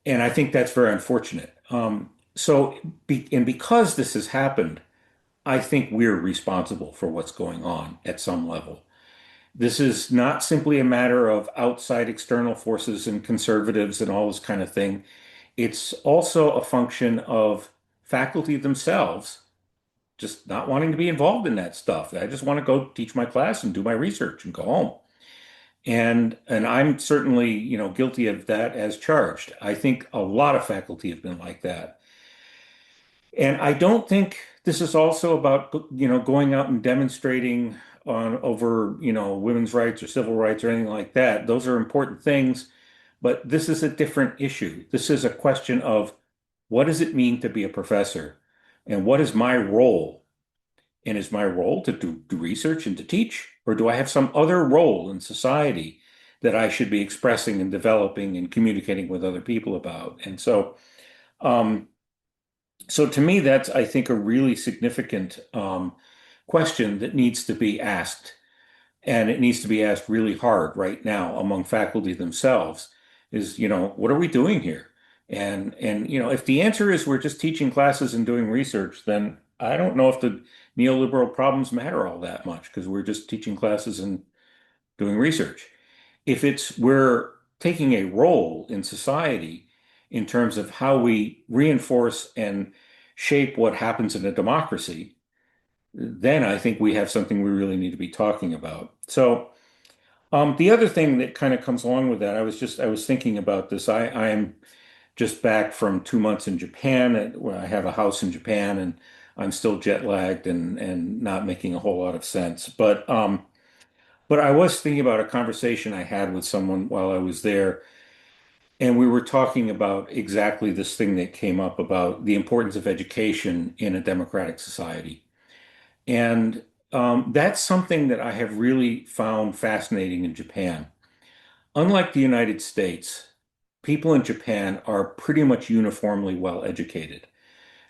And I think that's very unfortunate. And because this has happened, I think we're responsible for what's going on at some level. This is not simply a matter of outside external forces and conservatives and all this kind of thing. It's also a function of faculty themselves just not wanting to be involved in that stuff. I just want to go teach my class and do my research and go home. And I'm certainly, guilty of that as charged. I think a lot of faculty have been like that. And I don't think this is also about, going out and demonstrating over, women's rights or civil rights or anything like that. Those are important things, but this is a different issue. This is a question of what does it mean to be a professor? And what is my role? And is my role to do research and to teach? Or do I have some other role in society that I should be expressing and developing and communicating with other people about? And um, so to me, that's, I think, a really significant question that needs to be asked. And it needs to be asked really hard right now among faculty themselves is, what are we doing here? And if the answer is we're just teaching classes and doing research, then I don't know if the neoliberal problems matter all that much because we're just teaching classes and doing research. If it's we're taking a role in society in terms of how we reinforce and shape what happens in a democracy, then I think we have something we really need to be talking about. So the other thing that kind of comes along with that, I was thinking about this. I'm just back from 2 months in Japan. Where I have a house in Japan, and I'm still jet lagged and not making a whole lot of sense. But I was thinking about a conversation I had with someone while I was there, and we were talking about exactly this thing that came up about the importance of education in a democratic society. And that's something that I have really found fascinating in Japan. Unlike the United States, people in Japan are pretty much uniformly well educated.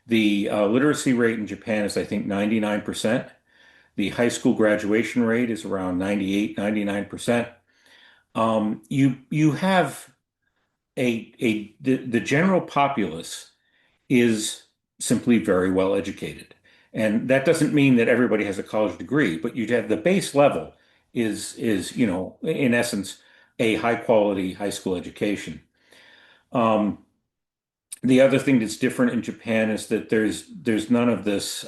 The literacy rate in Japan is, I think, 99%. The high school graduation rate is around 98, 99%. You have the general populace is simply very well educated. And that doesn't mean that everybody has a college degree, but you have the base level is, in essence, a high quality high school education. Um, the other thing that's different in Japan is that there's none of this,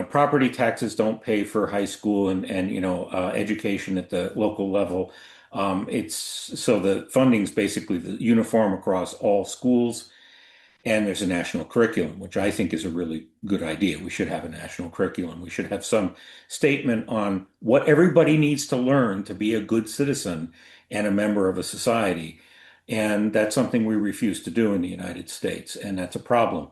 property taxes don't pay for high school and education at the local level. It's so the funding's basically the uniform across all schools. And there's a national curriculum, which I think is a really good idea. We should have a national curriculum. We should have some statement on what everybody needs to learn to be a good citizen and a member of a society. And that's something we refuse to do in the United States, and that's a problem.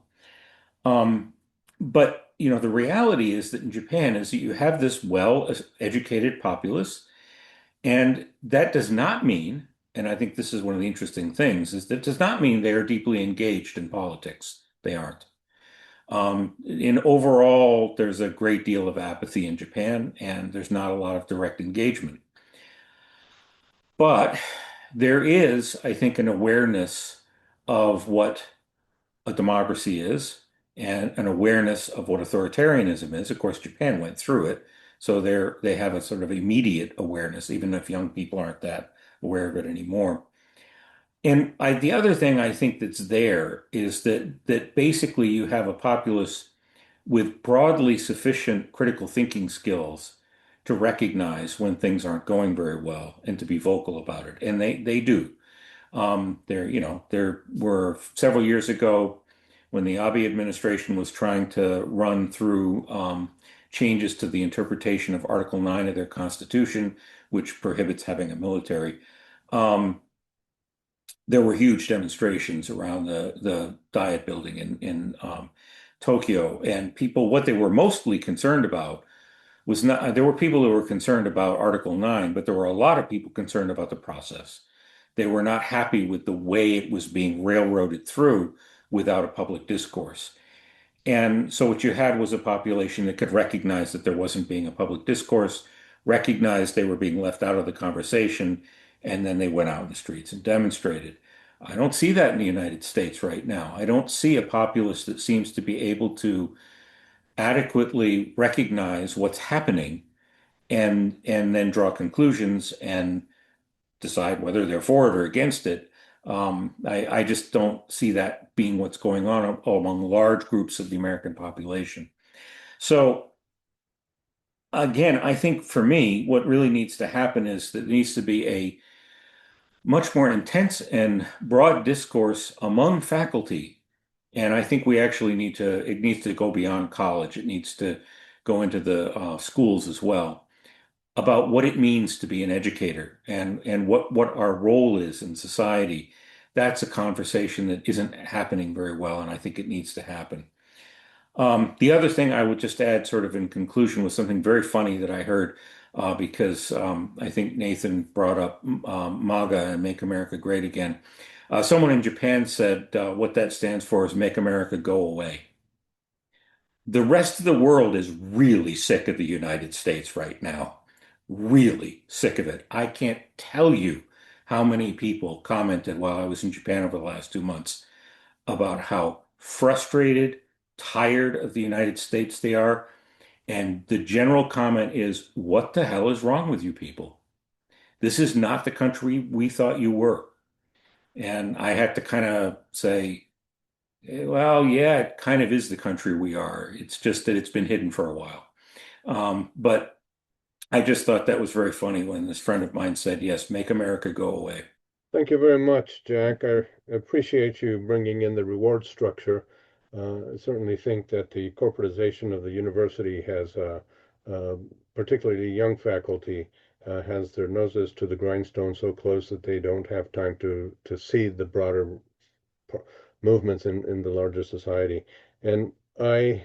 But the reality is that in Japan is that you have this well-educated populace, and that does not mean, and I think this is one of the interesting things, is that it does not mean they are deeply engaged in politics. They aren't. In overall, there's a great deal of apathy in Japan, and there's not a lot of direct engagement. But there is, I think, an awareness of what a democracy is and an awareness of what authoritarianism is. Of course, Japan went through it, so they have a sort of immediate awareness, even if young people aren't that aware of it anymore. And the other thing I think that's there is that basically you have a populace with broadly sufficient critical thinking skills to recognize when things aren't going very well and to be vocal about it. And they do. There were several years ago when the Abe administration was trying to run through changes to the interpretation of Article 9 of their Constitution, which prohibits having a military. There were huge demonstrations around the Diet building in Tokyo, and what they were mostly concerned about was not, there were people who were concerned about Article 9, but there were a lot of people concerned about the process. They were not happy with the way it was being railroaded through without a public discourse. And so what you had was a population that could recognize that there wasn't being a public discourse, recognize they were being left out of the conversation, and then they went out in the streets and demonstrated. I don't see that in the United States right now. I don't see a populace that seems to be able to adequately recognize what's happening and then draw conclusions and decide whether they're for it or against it. I just don't see that being what's going on among large groups of the American population. So again, I think for me, what really needs to happen is that there needs to be a much more intense and broad discourse among faculty. And I think it needs to go beyond college. It needs to go into the schools as well about what it means to be an educator and what our role is in society. That's a conversation that isn't happening very well, and I think it needs to happen. The other thing I would just add, sort of in conclusion, was something very funny that I heard because I think Nathan brought up MAGA and Make America Great Again. Someone in Japan said what that stands for is Make America Go Away. The rest of the world is really sick of the United States right now. Really sick of it. I can't tell you how many people commented while I was in Japan over the last 2 months about how frustrated, tired of the United States they are. And the general comment is, what the hell is wrong with you people? This is not the country we thought you were. And I had to kind of say, well, yeah, it kind of is the country we are. It's just that it's been hidden for a while. But I just thought that was very funny when this friend of mine said, yes, make America go away. Thank you very much, Jack. I appreciate you bringing in the reward structure. I certainly think that the corporatization of the university has, particularly young faculty, has their noses to the grindstone so close that they don't have time to see the broader movements in the larger society. And I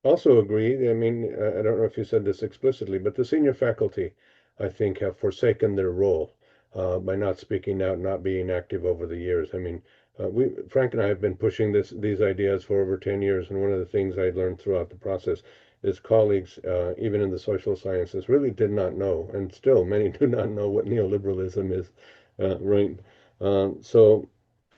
also agree. I mean, I don't know if you said this explicitly, but the senior faculty, I think, have forsaken their role by not speaking out, not being active over the years. I mean, Frank and I have been pushing these ideas for over 10 years, and one of the things I learned throughout the process is colleagues, even in the social sciences, really did not know, and still many do not know what neoliberalism is, right? So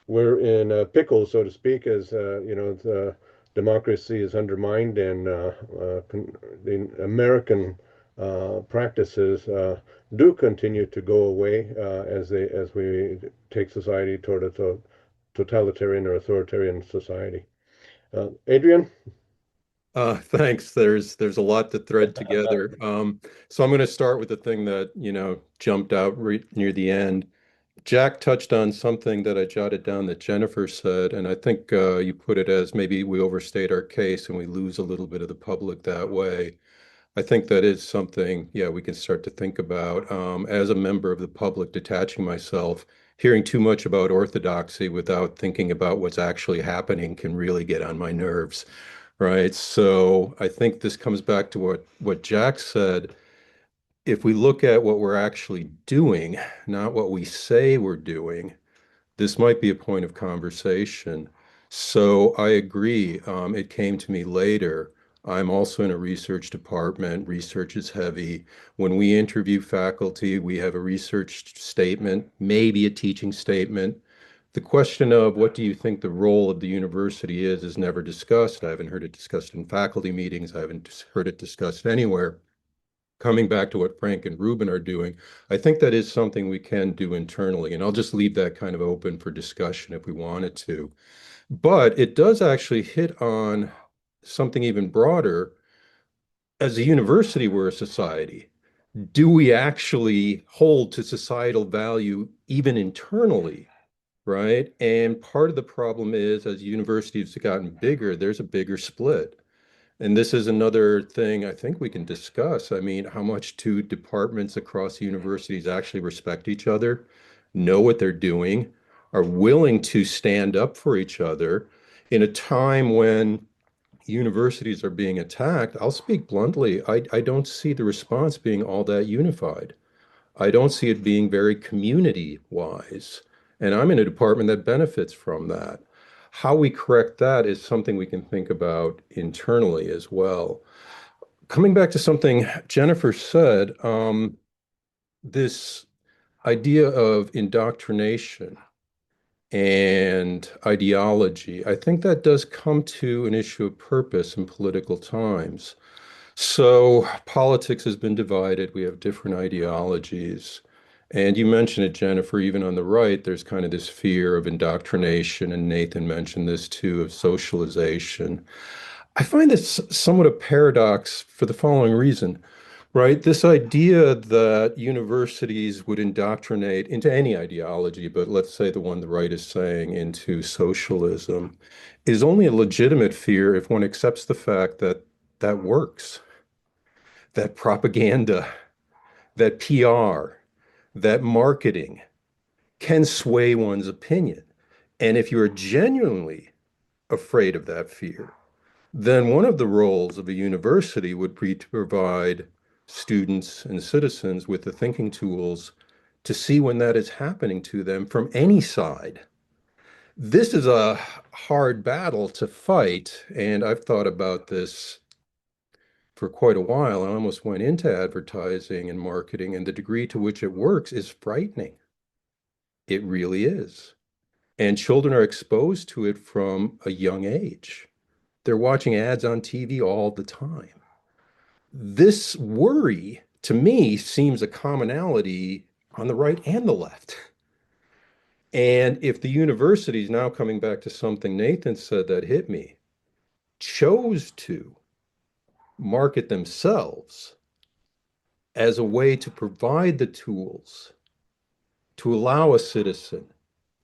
we're in a pickle, so to speak, as the democracy is undermined, and the American practices do continue to go away as we take society toward a totalitarian or authoritarian society. Adrian? Thanks. There's a lot to thread together. So I'm going to start with the thing that, jumped out right near the end. Jack touched on something that I jotted down that Jennifer said, and I think you put it as maybe we overstate our case and we lose a little bit of the public that way. I think that is something, yeah, we can start to think about. As a member of the public, detaching myself, hearing too much about orthodoxy without thinking about what's actually happening can really get on my nerves, right? So I think this comes back to what Jack said. If we look at what we're actually doing, not what we say we're doing, this might be a point of conversation. So I agree. It came to me later. I'm also in a research department. Research is heavy. When we interview faculty, we have a research statement, maybe a teaching statement. The question of what do you think the role of the university is never discussed. I haven't heard it discussed in faculty meetings. I haven't heard it discussed anywhere. Coming back to what Frank and Ruben are doing, I think that is something we can do internally. And I'll just leave that kind of open for discussion if we wanted to. But it does actually hit on something even broader. As a university, we're a society. Do we actually hold to societal value even internally? Right. And part of the problem is as universities have gotten bigger, there's a bigger split. And this is another thing I think we can discuss. I mean, how much do departments across universities actually respect each other, know what they're doing, are willing to stand up for each other in a time when universities are being attacked? I'll speak bluntly. I don't see the response being all that unified. I don't see it being very community wise. And I'm in a department that benefits from that. How we correct that is something we can think about internally as well. Coming back to something Jennifer said, this idea of indoctrination and ideology, I think that does come to an issue of purpose in political times. So politics has been divided. We have different ideologies. And you mentioned it, Jennifer, even on the right, there's kind of this fear of indoctrination, and Nathan mentioned this too, of socialization. I find this somewhat a paradox for the following reason, right? This idea that universities would indoctrinate into any ideology, but let's say the one the right is saying into socialism, is only a legitimate fear if one accepts the fact that that works, that propaganda, that PR, that marketing can sway one's opinion. And if you're genuinely afraid of that fear, then one of the roles of a university would be to provide students and citizens with the thinking tools to see when that is happening to them from any side. This is a hard battle to fight, and I've thought about this for quite a while. I almost went into advertising and marketing, and the degree to which it works is frightening. It really is. And children are exposed to it from a young age. They're watching ads on TV all the time. This worry, to me, seems a commonality on the right and the left. And if the universities, now coming back to something Nathan said that hit me, chose to market themselves as a way to provide the tools to allow a citizen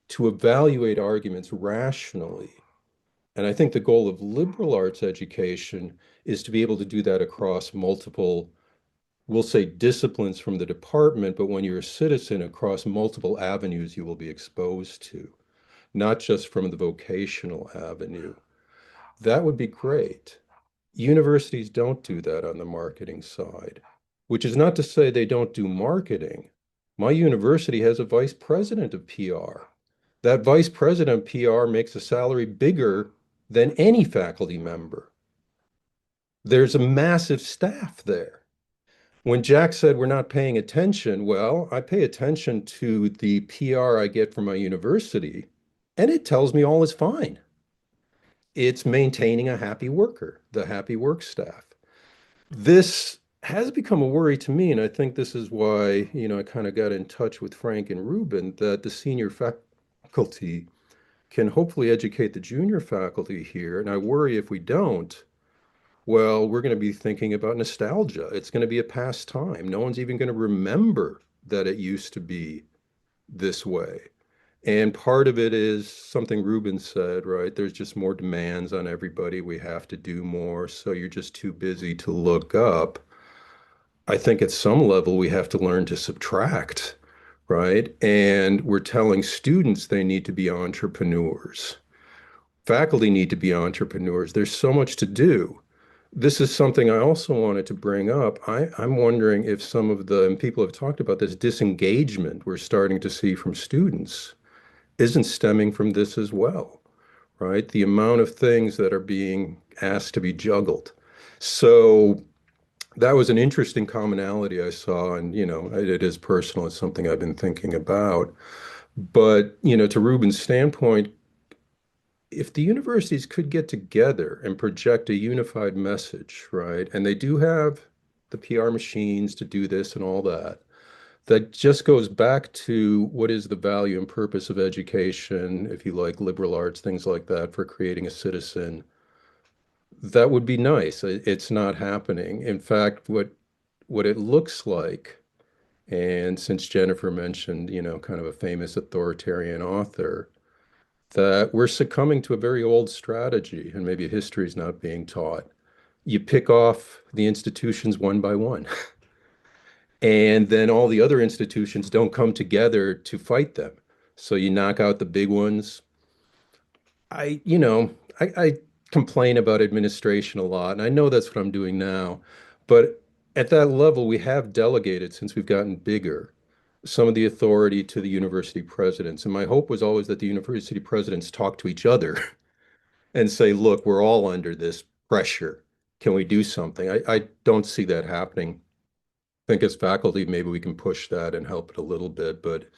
to evaluate arguments rationally. And I think the goal of liberal arts education is to be able to do that across multiple, we'll say disciplines from the department, but when you're a citizen across multiple avenues you will be exposed to, not just from the vocational avenue. That would be great. Universities don't do that on the marketing side, which is not to say they don't do marketing. My university has a vice president of PR. That vice president of PR makes a salary bigger than any faculty member. There's a massive staff there. When Jack said we're not paying attention, well, I pay attention to the PR I get from my university, and it tells me all is fine. It's maintaining a happy worker, the happy work staff. This has become a worry to me, and I think this is why, I kind of got in touch with Frank and Ruben, that the senior faculty can hopefully educate the junior faculty here. And I worry if we don't, well, we're going to be thinking about nostalgia. It's going to be a past time. No one's even going to remember that it used to be this way. And part of it is something Ruben said, right? There's just more demands on everybody. We have to do more. So you're just too busy to look up. I think at some level we have to learn to subtract, right? And we're telling students they need to be entrepreneurs. Faculty need to be entrepreneurs. There's so much to do. This is something I also wanted to bring up. I'm wondering if some of the, and people have talked about this disengagement we're starting to see from students isn't stemming from this as well, right? The amount of things that are being asked to be juggled. So that was an interesting commonality I saw, and it is personal. It's something I've been thinking about. But to Ruben's standpoint, if the universities could get together and project a unified message, right? And they do have the PR machines to do this and all that. That just goes back to what is the value and purpose of education, if you like liberal arts, things like that, for creating a citizen. That would be nice. It's not happening. In fact, what it looks like, and since Jennifer mentioned, kind of a famous authoritarian author, that we're succumbing to a very old strategy, and maybe history is not being taught. You pick off the institutions one by one. And then all the other institutions don't come together to fight them. So you knock out the big ones. I complain about administration a lot, and I know that's what I'm doing now. But at that level, we have delegated, since we've gotten bigger, some of the authority to the university presidents. And my hope was always that the university presidents talk to each other and say, look, we're all under this pressure. Can we do something? I don't see that happening. I think as faculty, maybe we can push that and help it a little bit, but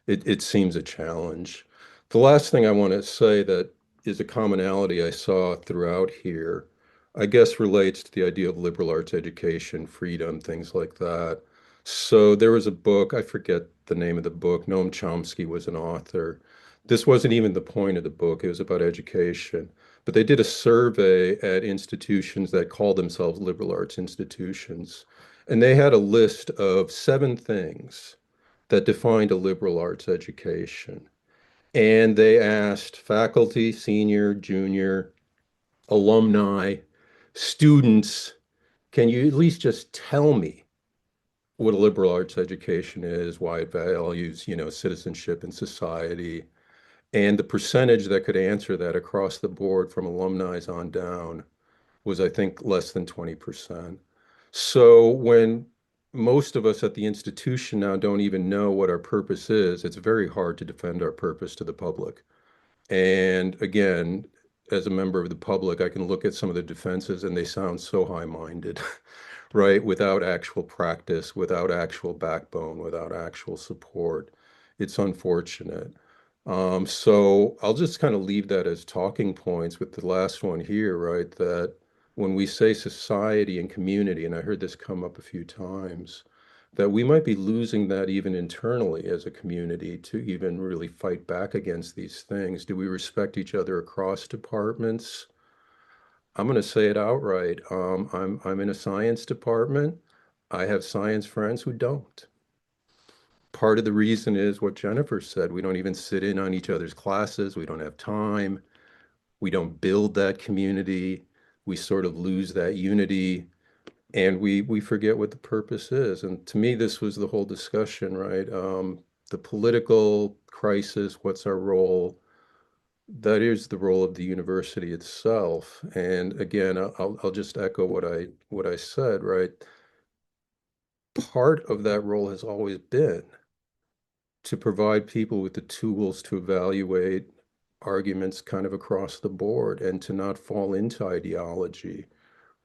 it seems a challenge. The last thing I want to say that is a commonality I saw throughout here, I guess relates to the idea of liberal arts education, freedom, things like that. So there was a book, I forget the name of the book, Noam Chomsky was an author. This wasn't even the point of the book, it was about education. But they did a survey at institutions that call themselves liberal arts institutions. And they had a list of 7 things that defined a liberal arts education. And they asked faculty, senior, junior, alumni, students, can you at least just tell me what a liberal arts education is, why it values, citizenship and society? And the percentage that could answer that across the board from alumni on down was, I think, less than 20%. So when most of us at the institution now don't even know what our purpose is, it's very hard to defend our purpose to the public. And again, as a member of the public, I can look at some of the defenses and they sound so high-minded, right? Without actual practice, without actual backbone, without actual support. It's unfortunate. So I'll just kind of leave that as talking points with the last one here, right? That when we say society and community, and I heard this come up a few times, that we might be losing that even internally as a community to even really fight back against these things. Do we respect each other across departments? I'm going to say it outright. I'm in a science department. I have science friends who don't. Part of the reason is what Jennifer said. We don't even sit in on each other's classes. We don't have time. We don't build that community. We sort of lose that unity, and we forget what the purpose is. And to me, this was the whole discussion, right? The political crisis, what's our role? that is the role of the university itself. And again, I'll just echo what I said, right? Part of that role has always been to provide people with the tools to evaluate arguments kind of across the board and to not fall into ideology,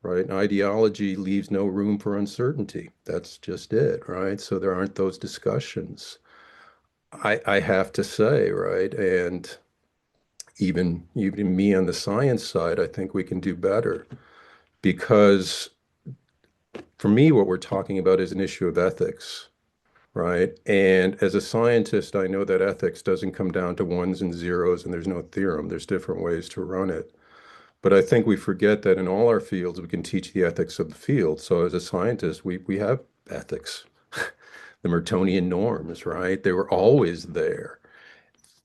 right? And ideology leaves no room for uncertainty. That's just it, right? So there aren't those discussions. I have to say, right? And even me on the science side, I think we can do better because for me, what we're talking about is an issue of ethics, right? And as a scientist, I know that ethics doesn't come down to ones and zeros and there's no theorem. There's different ways to run it. But I think we forget that in all our fields, we can teach the ethics of the field. So as a scientist, we have ethics, the Mertonian norms, right? They were always there.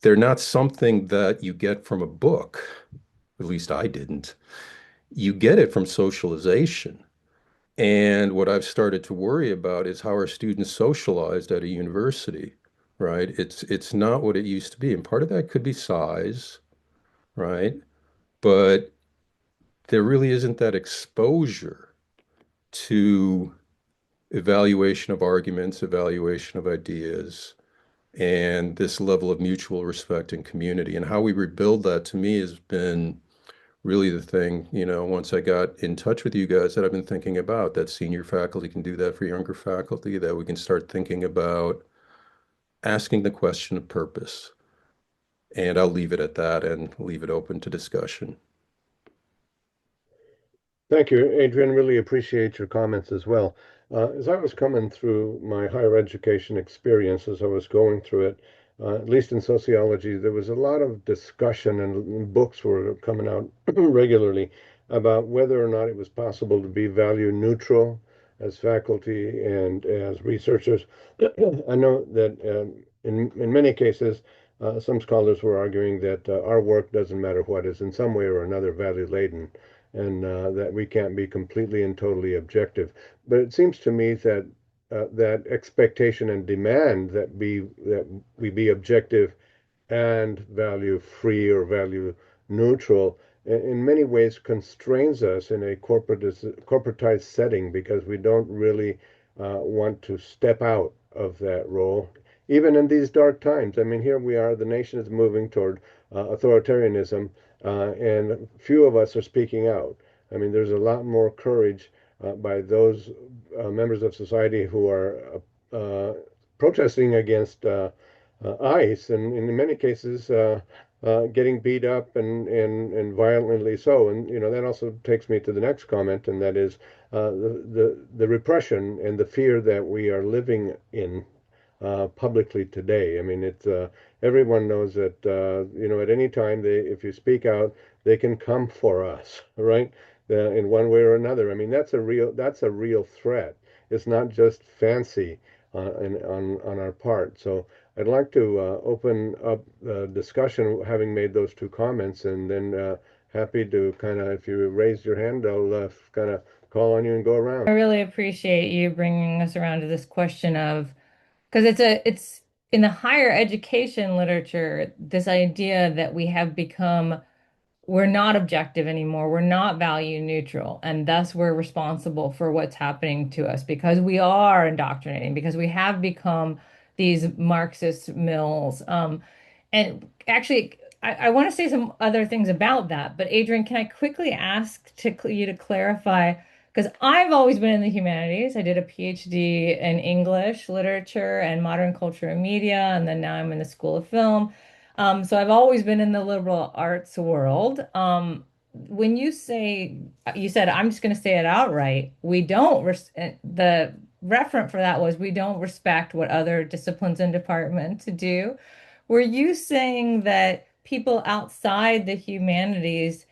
They're not something that you get from a book. At least I didn't. You get it from socialization. And what I've started to worry about is how our students socialized at a university, right? It's not what it used to be. And part of that could be size, right? But there really isn't that exposure to evaluation of arguments, evaluation of ideas, and this level of mutual respect and community. And how we rebuild that to me has been really the thing, once I got in touch with you guys that I've been thinking about, that senior faculty can do that for younger faculty, that we can start thinking about asking the question of purpose. And I'll leave it at that and leave it open to discussion. Thank you, Adrian. Really appreciate your comments as well. As I was coming through my higher education experience, as I was going through it, at least in sociology, there was a lot of discussion and books were coming out regularly about whether or not it was possible to be value neutral as faculty and as researchers. I know that in many cases, some scholars were arguing that our work doesn't matter what is in some way or another value laden and that we can't be completely and totally objective. But it seems to me that that expectation and demand that we be objective and value free or value neutral in many ways constrains us in a corporatized setting because we don't really want to step out of that role. Even in these dark times, I mean, here we are, the nation is moving toward authoritarianism, and few of us are speaking out. I mean, there's a lot more courage by those members of society who are protesting against ICE, and in many cases, getting beat up and violently so. And that also takes me to the next comment, and that is the repression and the fear that we are living in publicly today. I mean, it's everyone knows that at any time if you speak out, they can come for us, right? In one way or another. I mean, that's a real threat. It's not just fancy on our part. So I'd like to open up the discussion, having made those two comments, and then happy to kind of, if you raise your hand, I'll kind of call on you and go around. I really appreciate you bringing us around to this question of, because it's in the higher education literature, this idea that we're not objective anymore. We're not value neutral. And thus we're responsible for what's happening to us because we are indoctrinating, because we have become these Marxist mills. And actually, I want to say some other things about that. But Adrian, can I quickly ask you to clarify? Because I've always been in the humanities. I did a PhD in English literature and modern culture and media, and then now I'm in the School of Film. So I've always been in the liberal arts world. When you said, I'm just going to say it outright, the referent for that was we don't respect what other disciplines and departments do. Were you saying that people outside the humanities,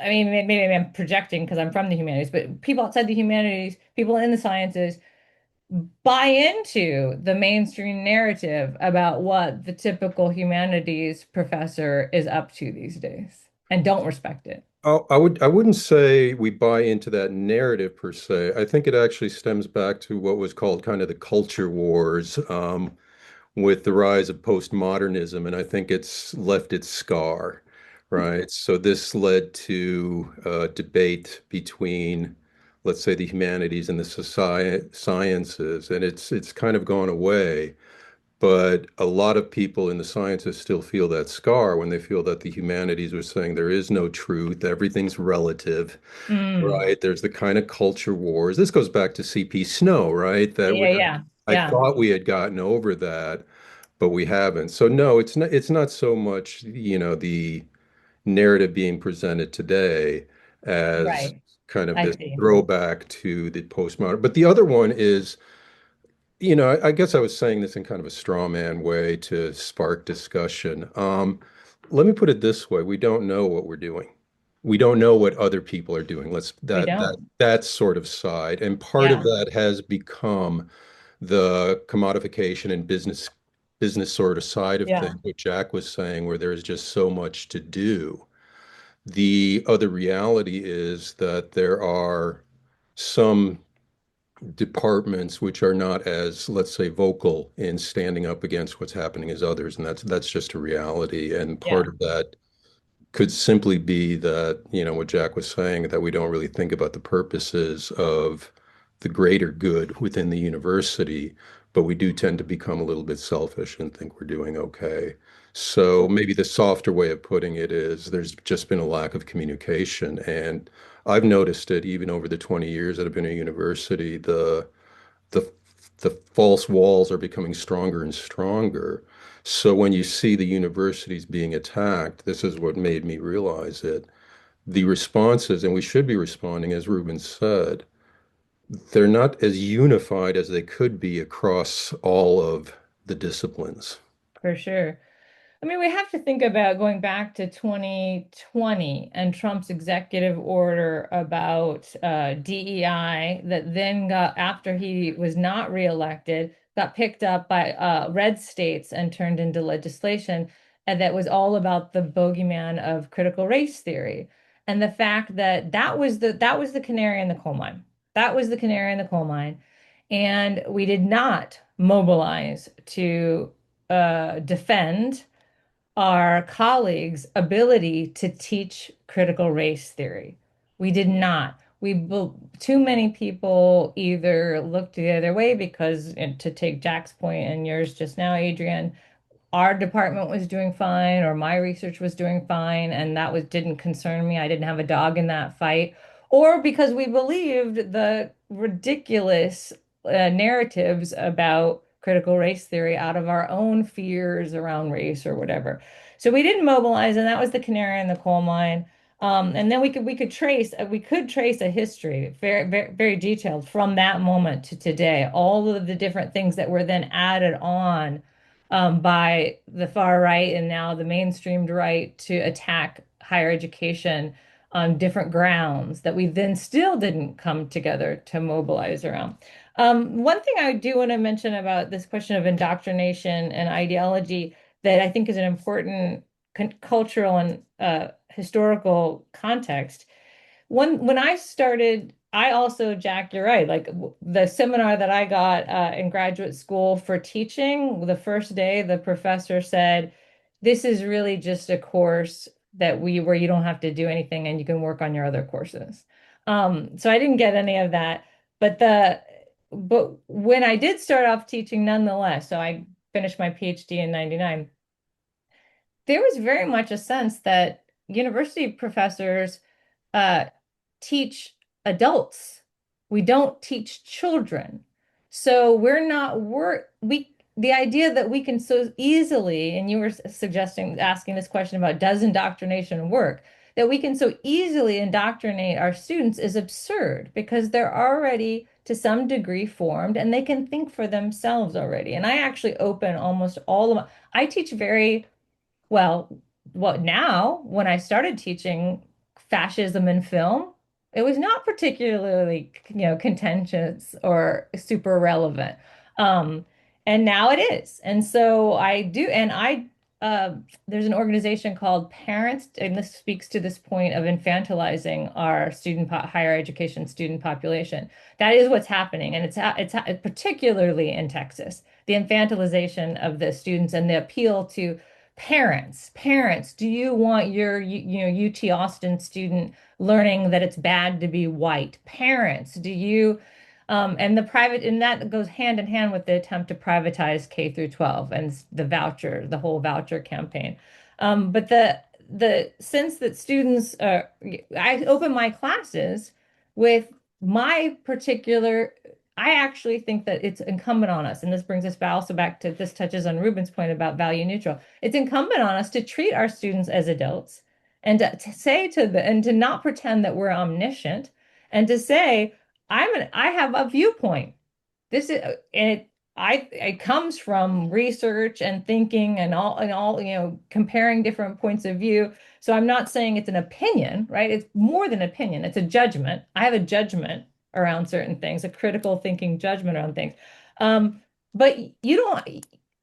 I mean, maybe I'm projecting because I'm from the humanities, but people outside the humanities, people in the sciences, buy into the mainstream narrative about what the typical humanities professor is up to these days and don't respect it? Oh, I wouldn't say we buy into that narrative per se. I think it actually stems back to what was called kind of the culture wars. with the rise of postmodernism, and I think it's left its scar, right? So this led to a debate between, let's say, the humanities and the sciences, and it's kind of gone away. But a lot of people in the sciences still feel that scar when they feel that the humanities are saying there is no truth, everything's relative, Mm. right? There's the kind of culture wars. This goes back to C.P. Snow, right? Yeah, yeah, I yeah. thought we had gotten over that, but we haven't. So no, it's not so much, the narrative being presented today as Right. kind of I this see. throwback to the postmodern. But the other one is, I guess I was saying this in kind of a straw man way to spark discussion. Let me put it this way: we don't know what we're doing. We don't know what other people are doing. Let's We don't. that sort of side, and part of Yeah, that has become the commodification and business sort of side of yeah, things, what Jack was saying, where there's just so much to do. The other reality is that there are some departments which are not as, let's say, vocal in standing up against what's happening as others, and that's just a reality. And part yeah, of that could simply be that, what Jack was saying, that we don't really think about the purposes of the greater good within the university, but we do tend to become a little bit selfish and think we're doing okay. So maybe the softer way of putting it is there's just been a lack of communication. And I've noticed it even over the 20 years that I've been at university, the the false walls are becoming stronger and stronger. So when you see the universities being attacked, this is what made me realize it. The responses, and we should be responding, as Ruben said, they're not as unified as they could be across all of the disciplines. for sure. I mean, we have to think about going back to 2020 and Trump's executive order about DEI that then got, after he was not reelected, got picked up by red states and turned into legislation. And that was all about the bogeyman of critical race theory. And the fact that that was the canary in the coal mine. That was the canary in the coal mine. And we did not mobilize to defend our colleagues' ability to teach critical race theory. We did not. Too many people either looked the other way because, and to take Jack's point and yours just now, Adrian, our department was doing fine or my research was doing fine and that was didn't concern me. I didn't have a dog in that fight. Or because we believed the ridiculous narratives about critical race theory out of our own fears around race or whatever. So we didn't mobilize, and that was the canary in the coal mine. And then we could trace a history very, very, very detailed from that moment to today, all of the different things that were then added on by the far right and now the mainstreamed right to attack higher education on different grounds that we then still didn't come together to mobilize around. One thing I do want to mention about this question of indoctrination and ideology that I think is an important cultural and historical context when I started, I also, Jack, you're right. Like the seminar that I got in graduate school for teaching, the first day, the professor said, "This is really just a course where you don't have to do anything and you can work on your other courses." So I didn't get any of that, but but when I did start off teaching, nonetheless, so I finished my PhD in '99. There was very much a sense that university professors uh, teach adults. We don't teach children. So we're not we're we the idea that we can so easily, and you were suggesting asking this question about does indoctrination work, that we can so easily indoctrinate our students is absurd because they're already to some degree formed and they can think for themselves already. And I actually open almost all of I teach very well, what now, when I started teaching fascism in film, it was not particularly, contentious or super relevant. Um, and now it is. And so I do, and there's an organization called Parents, and this speaks to this point of infantilizing our higher education student population. That is what's happening, and it's particularly in Texas, the infantilization of the students and the appeal to parents. Parents, do you want your UT Austin student learning that it's bad to be white? Parents, do you and that goes hand in hand with the attempt to privatize K through 12 and the whole voucher campaign. But the sense that students, I open my classes with my particular, I actually think that it's incumbent on us, and this brings us also back to, this touches on Ruben's point about value neutral. It's incumbent on us to treat our students as adults and to say to them, and to not pretend that we're omniscient, and to say, I have a viewpoint. This is it comes from research and thinking and all comparing different points of view. So I'm not saying it's an opinion, right? It's more than opinion. It's a judgment. I have a judgment around certain things, a critical thinking judgment around things. But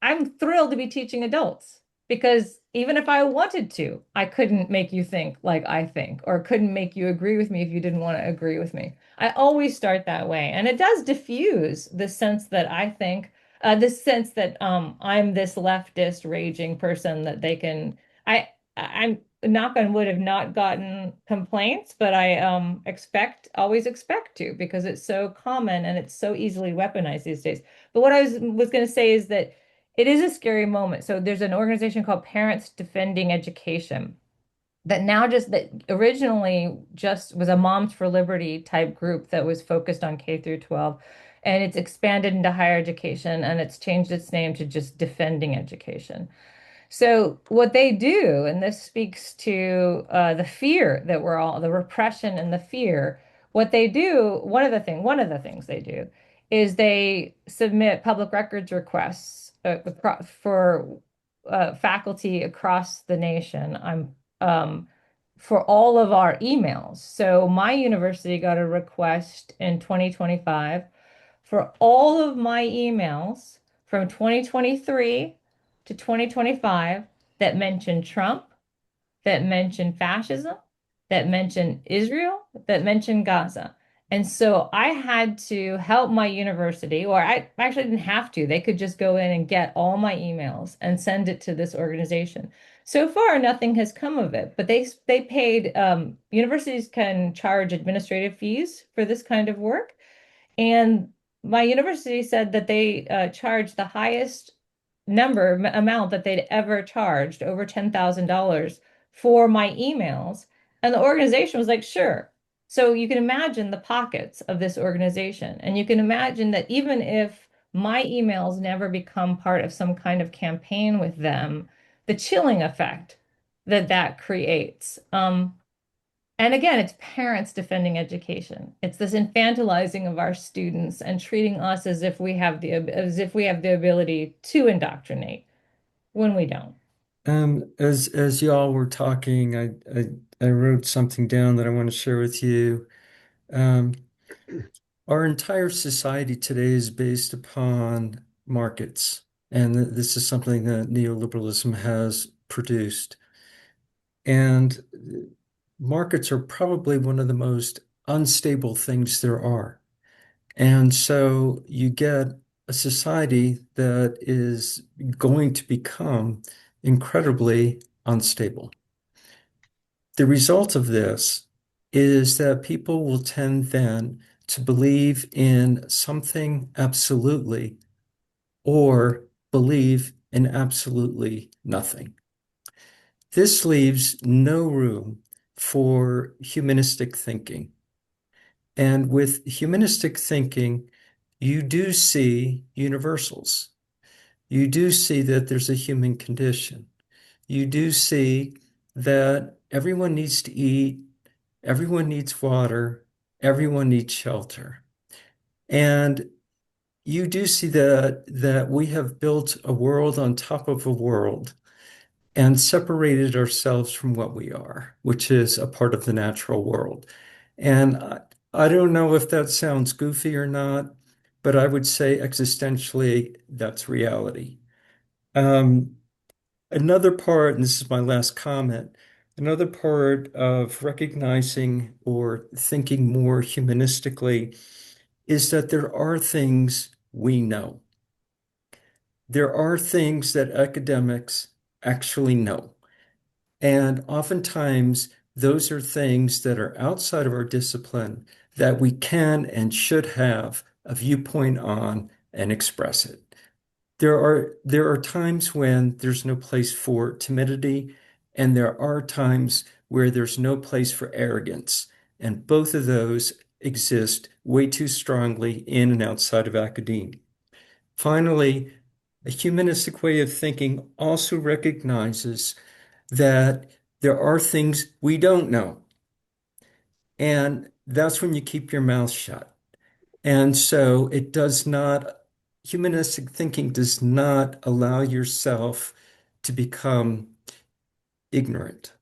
I'm thrilled to be teaching adults, because even if I wanted to, I couldn't make you think like I think, or couldn't make you agree with me if you didn't want to agree with me. I always start that way. And it does diffuse the sense that I think, this sense that I'm this leftist raging person that they can, I'm knock on wood, have not gotten complaints, but I always expect to, because it's so common and it's so easily weaponized these days. But what I was going to say is that it is a scary moment. So there's an organization called Parents Defending Education that originally just was a Moms for Liberty type group that was focused on K through 12, and it's expanded into higher education, and it's changed its name to just Defending Education. So what they do, and this speaks to the fear that the repression and the fear. What they do, one of the things they do is they submit public records requests for faculty across the nation. For all of our emails. So my university got a request in 2025 for all of my emails from 2023 to 2025 that mentioned Trump, that mentioned fascism, that mentioned Israel, that mentioned Gaza. And so I had to help my university, or I actually didn't have to. They could just go in and get all my emails and send it to this organization. So far, nothing has come of it, but they paid, universities can charge administrative fees for this kind of work. And my university said that they charged the highest amount that they'd ever charged, over $10,000 for my emails. And the organization was like, sure. So you can imagine the pockets of this organization. And you can imagine that even if my emails never become part of some kind of campaign with them, the chilling effect that creates. And again, it's parents defending education. It's this infantilizing of our students and treating us as if we have the ability to indoctrinate when we don't. As y'all were talking, I wrote something down that I want to share with you. Our entire society today is based upon markets, and this is something that neoliberalism has produced. And markets are probably one of the most unstable things there are. And so you get a society that is going to become incredibly unstable. The result of this is that people will tend then to believe in something absolutely, or believe in absolutely nothing. This leaves no room for humanistic thinking. And with humanistic thinking, you do see universals. You do see that there's a human condition. You do see that everyone needs to eat, everyone needs water, everyone needs shelter. And you do see that we have built a world on top of a world and separated ourselves from what we are, which is a part of the natural world. And I don't know if that sounds goofy or not, but I would say existentially, that's reality. Another part, and this is my last comment, another part of recognizing or thinking more humanistically is that there are things we know. There are things that academics actually know. And oftentimes, those are things that are outside of our discipline that we can and should have a viewpoint on and express it. There are times when there's no place for timidity, and there are times where there's no place for arrogance. And both of those exist way too strongly in and outside of academia. Finally, a humanistic way of thinking also recognizes that there are things we don't know. And that's when you keep your mouth shut. And so humanistic thinking does not allow yourself to become ignorant.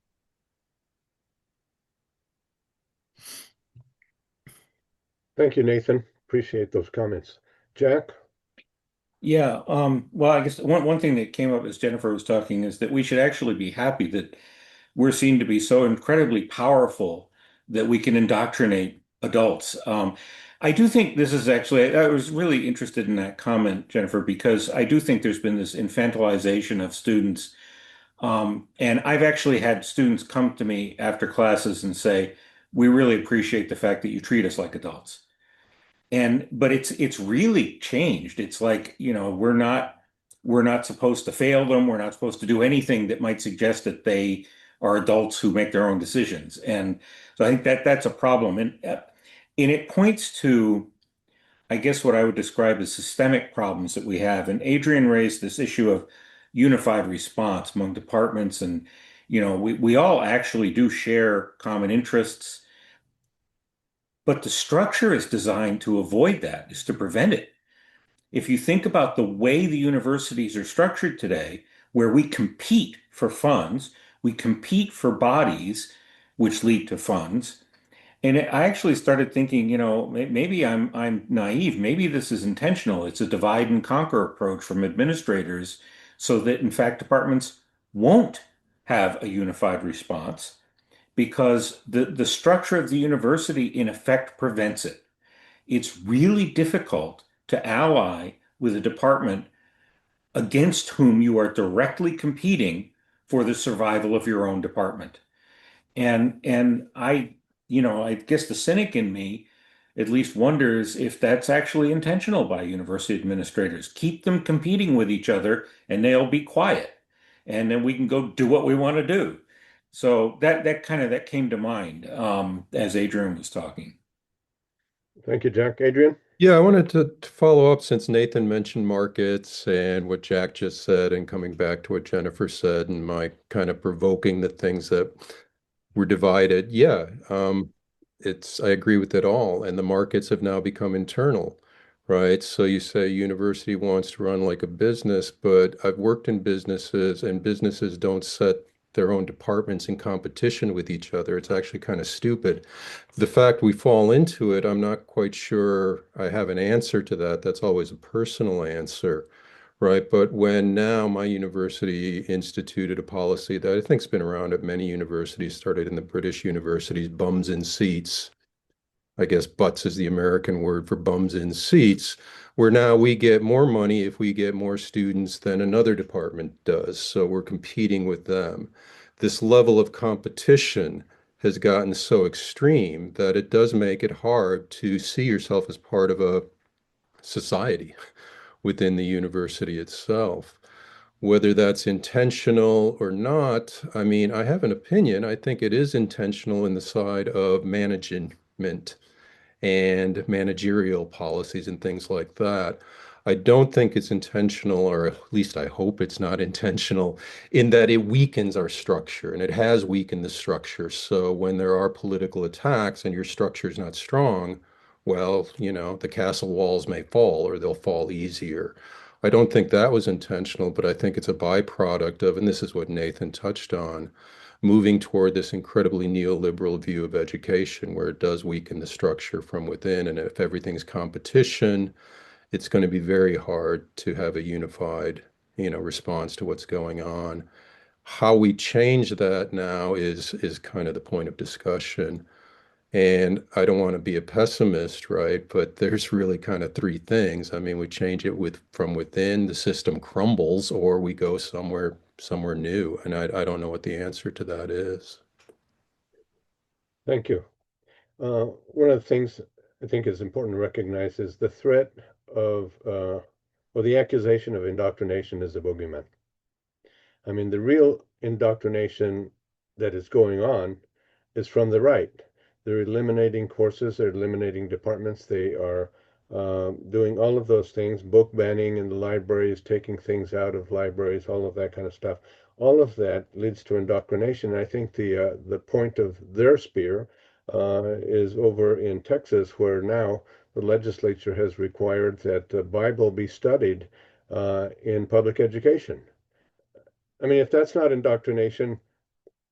Thank you, Nathan. Appreciate those comments. Jack? Yeah, well, I guess one thing that came up as Jennifer was talking is that we should actually be happy that we're seen to be so incredibly powerful that we can indoctrinate adults. I do think this is actually, I was really interested in that comment, Jennifer, because I do think there's been this infantilization of students. And I've actually had students come to me after classes and say, we really appreciate the fact that you treat us like adults. But it's really changed. It's like, we're not supposed to fail them. We're not supposed to do anything that might suggest that they are adults who make their own decisions. And so I think that that's a problem. And it points to, I guess, what I would describe as systemic problems that we have. And Adrian raised this issue of unified response among departments. And, we all actually do share common interests. But the structure is designed to avoid that, is to prevent it. If you think about the way the universities are structured today, where we compete for funds, we compete for bodies, which lead to funds. And I actually started thinking, maybe I'm naive. Maybe this is intentional. It's a divide and conquer approach from administrators, so that in fact departments won't have a unified response, because the structure of the university in effect prevents it. It's really difficult to ally with a department against whom you are directly competing for the survival of your own department. And I guess the cynic in me at least wonders if that's actually intentional by university administrators. Keep them competing with each other and they'll be quiet. And then we can go do what we want to do. So that came to mind as Adrian was talking. Thank you, Jack. Adrian? Yeah, I wanted to follow up since Nathan mentioned markets and what Jack just said, and coming back to what Jennifer said, and my kind of provoking the things that were divided. Yeah, I agree with it all. And the markets have now become internal, right? So you say university wants to run like a business, but I've worked in businesses, and businesses don't set their own departments in competition with each other. It's actually kind of stupid. The fact we fall into it, I'm not quite sure I have an answer to that. That's always a personal answer, right? But when now my university instituted a policy that I think's been around at many universities, started in the British universities, bums in seats. I guess butts is the American word for bums in seats, where now we get more money if we get more students than another department does. So we're competing with them. This level of competition has gotten so extreme that it does make it hard to see yourself as part of a society within the university itself. Whether that's intentional or not, I mean, I have an opinion. I think it is intentional in the side of management and managerial policies and things like that. I don't think it's intentional, or at least I hope it's not intentional, in that it weakens our structure, and it has weakened the structure. So when there are political attacks and your structure is not strong, well, the castle walls may fall, or they'll fall easier. I don't think that was intentional, but I think it's a byproduct of, and this is what Nathan touched on, moving toward this incredibly neoliberal view of education, where it does weaken the structure from within. And if everything's competition, it's going to be very hard to have a unified responds to what's going on. How we change that now is kind of the point of discussion. And I don't want to be a pessimist, right? But there's really kind of three things. I mean, we change it from within, the system crumbles, or we go somewhere new. And I don't know what the answer to that is. Thank you. One of the things I think is important to recognize is the threat of, or the accusation of indoctrination as a boogeyman. I mean, the real indoctrination that is going on is from the right. They're eliminating courses, they're eliminating departments, they are doing all of those things, book banning in the libraries, taking things out of libraries, all of that kind of stuff. All of that leads to indoctrination. I think the point of their spear is over in Texas, where now the legislature has required that the Bible be studied in public education. I mean, if that's not indoctrination,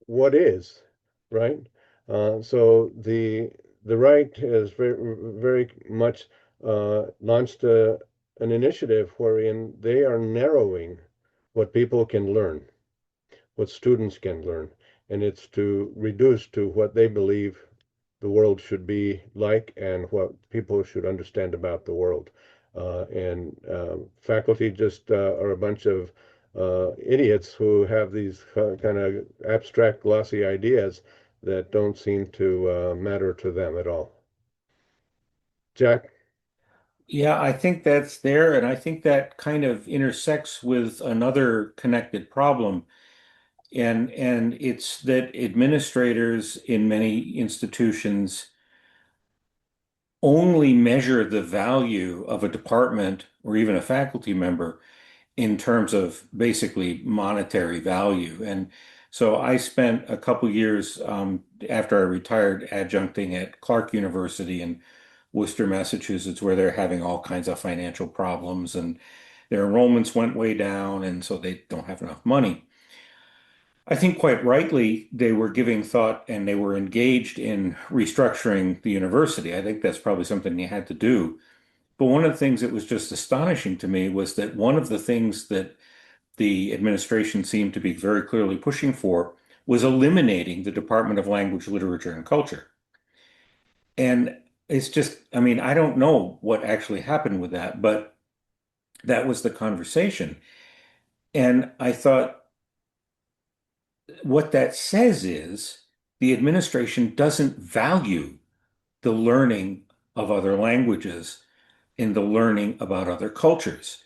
what is, right? So the right has very much launched an initiative wherein they are narrowing what people can learn, what students can learn, and it's to reduce to what they believe the world should be like and what people should understand about the world. And faculty just are a bunch of idiots who have these kind of abstract, glossy ideas that don't seem to matter to them at all. Jack? Yeah, I think that's there, and I think that kind of intersects with another connected problem. And it's that administrators in many institutions only measure the value of a department or even a faculty member in terms of basically monetary value. And so I spent a couple years after I retired adjuncting at Clark University in Worcester, Massachusetts, where they're having all kinds of financial problems and their enrollments went way down, and so they don't have enough money. I think quite rightly they were giving thought and they were engaged in restructuring the university. I think that's probably something you had to do. But one of the things that was just astonishing to me was that one of the things that the administration seemed to be very clearly pushing for was eliminating the Department of Language, Literature, and Culture. And it's just, I mean, I don't know what actually happened with that, but that was the conversation. And I thought, what that says is the administration doesn't value the learning of other languages and the learning about other cultures.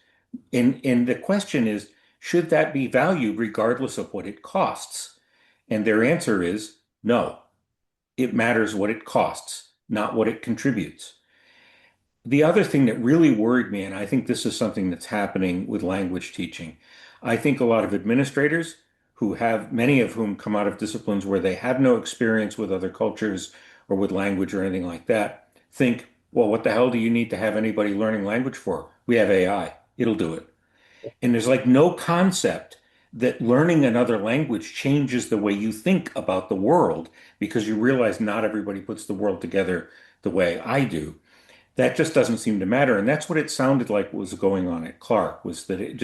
And the question is, should that be valued regardless of what it costs? And their answer is no. It matters what it costs, not what it contributes. The other thing that really worried me, and I think this is something that's happening with language teaching, I think a lot of administrators who have, many of whom come out of disciplines where they have no experience with other cultures or with language or anything like that, think, well, what the hell do you need to have anybody learning language for? We have AI. It'll do it. And there's like no concept that learning another language changes the way you think about the world because you realize not everybody puts the world together the way I do. That just doesn't seem to matter. And that's what it sounded like was going on at Clark, was that it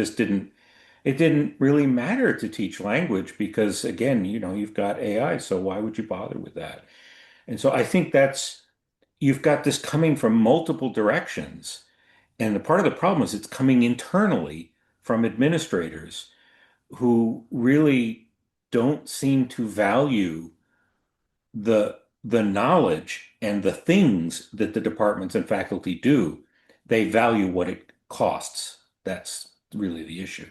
didn't really matter to teach language because again, you've got AI, so why would you bother with that? And so I think you've got this coming from multiple directions. And the part of the problem is it's coming internally from administrators who really don't seem to value the knowledge and the things that the departments and faculty do. They value what it costs. That's really the issue.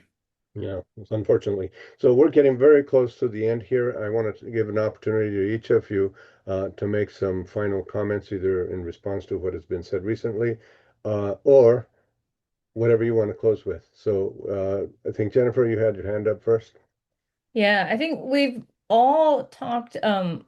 Yeah, unfortunately. So we're getting very close to the end here. I want to give an opportunity to each of you to make some final comments, either in response to what has been said recently or whatever you want to close with. So I think, Jennifer, you had your hand up first. Yeah, I think we've all talked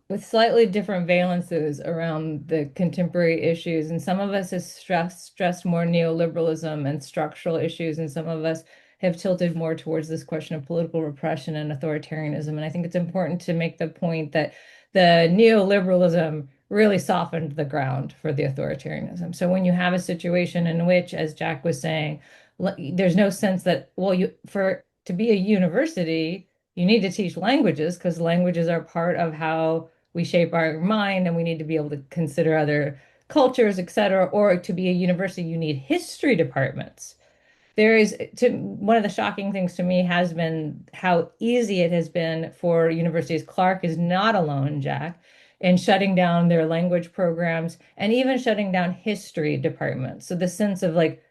with slightly different valences around the contemporary issues, and some of us have stressed more neoliberalism and structural issues, and some of us have tilted more towards this question of political repression and authoritarianism. And I think it's important to make the point that the neoliberalism really softened the ground for the authoritarianism. So when you have a situation in which, as Jack was saying, there's no sense that, well, to be a university, you need to teach languages because languages are part of how we shape our mind, and we need to be able to consider other cultures, et cetera. Or to be a university, you need history departments. One of the shocking things to me has been how easy it has been for universities. Clark is not alone, Jack, in shutting down their language programs and even shutting down history departments. So the sense of like,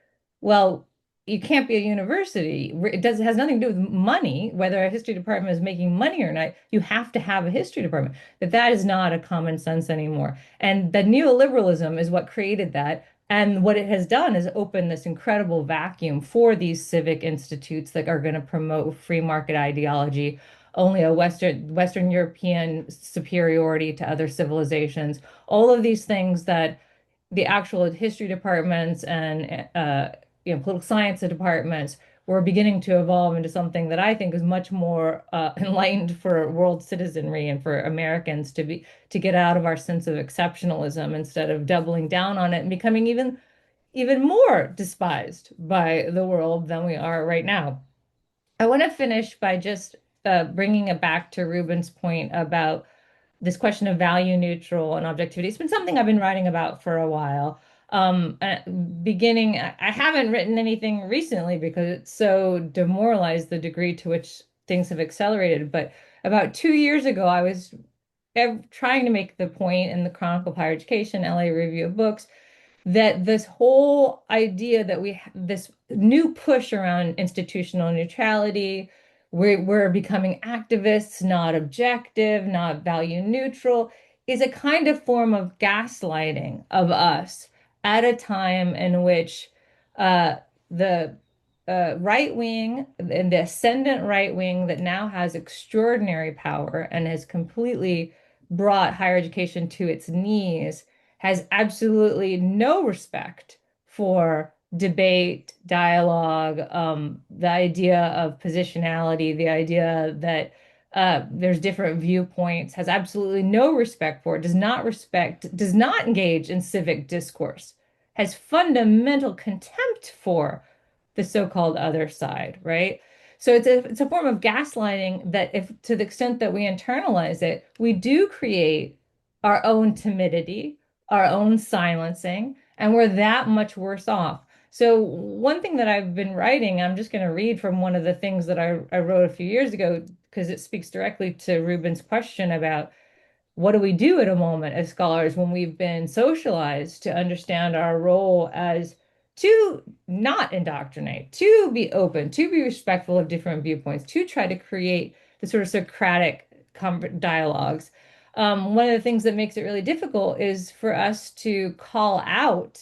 well, you can't be a university. It has nothing to do with money, whether a history department is making money or not. You have to have a history department. That is not a common sense anymore. And the neoliberalism is what created that. And what it has done is open this incredible vacuum for these civic institutes that are going to promote free market ideology, only a Western European superiority to other civilizations, all of these things that the actual history departments and political science departments were beginning to evolve into something that I think is much more enlightened for world citizenry and for Americans to get out of our sense of exceptionalism instead of doubling down on it and becoming even more despised by the world than we are right now. I want to finish by just bringing it back to Ruben's point about this question of value neutral and objectivity. It's been something I've been writing about for a while. I haven't written anything recently because it's so demoralized the degree to which things have accelerated. But about 2 years ago, I was trying to make the point in the Chronicle of Higher Education, LA Review of Books, that this whole idea that this new push around institutional neutrality, we're becoming activists, not objective, not value neutral, is a kind of form of gaslighting of us at a time in which the right wing and the ascendant right wing that now has extraordinary power and has completely brought higher education to its knees has absolutely no respect for debate, dialogue, the idea of positionality, the idea that there's different viewpoints, has absolutely no respect for it, does not engage in civic discourse, has fundamental contempt for the so-called other side, right? So it's a form of gaslighting that, if to the extent that we internalize it, we do create our own timidity, our own silencing, and we're that much worse off. So one thing that I've been writing, I'm just going to read from one of the things that I wrote a few years ago, because it speaks directly to Ruben's question about what do we do at a moment as scholars when we've been socialized to understand our role as to not indoctrinate, to be open, to be respectful of different viewpoints, to try to create the sort of Socratic dialogues. One of the things that makes it really difficult is for us to call out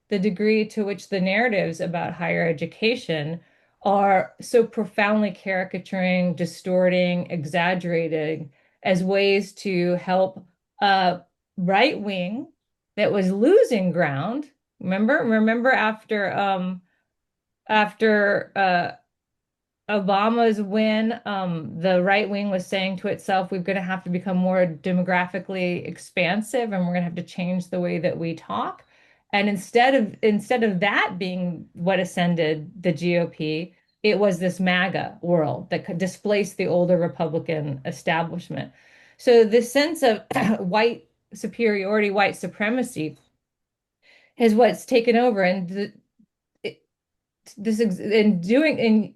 the degree to which the narratives about higher education are so profoundly caricaturing, distorting, exaggerating as ways to help a right wing that was losing ground. Remember after Obama's win, the right wing was saying to itself, we're going to have to become more demographically expansive, and we're going to have to change the way that we talk. And instead of that being what ascended the GOP, it was this MAGA world that could displace the older Republican establishment. So this sense of white superiority, white supremacy is what's taken over. And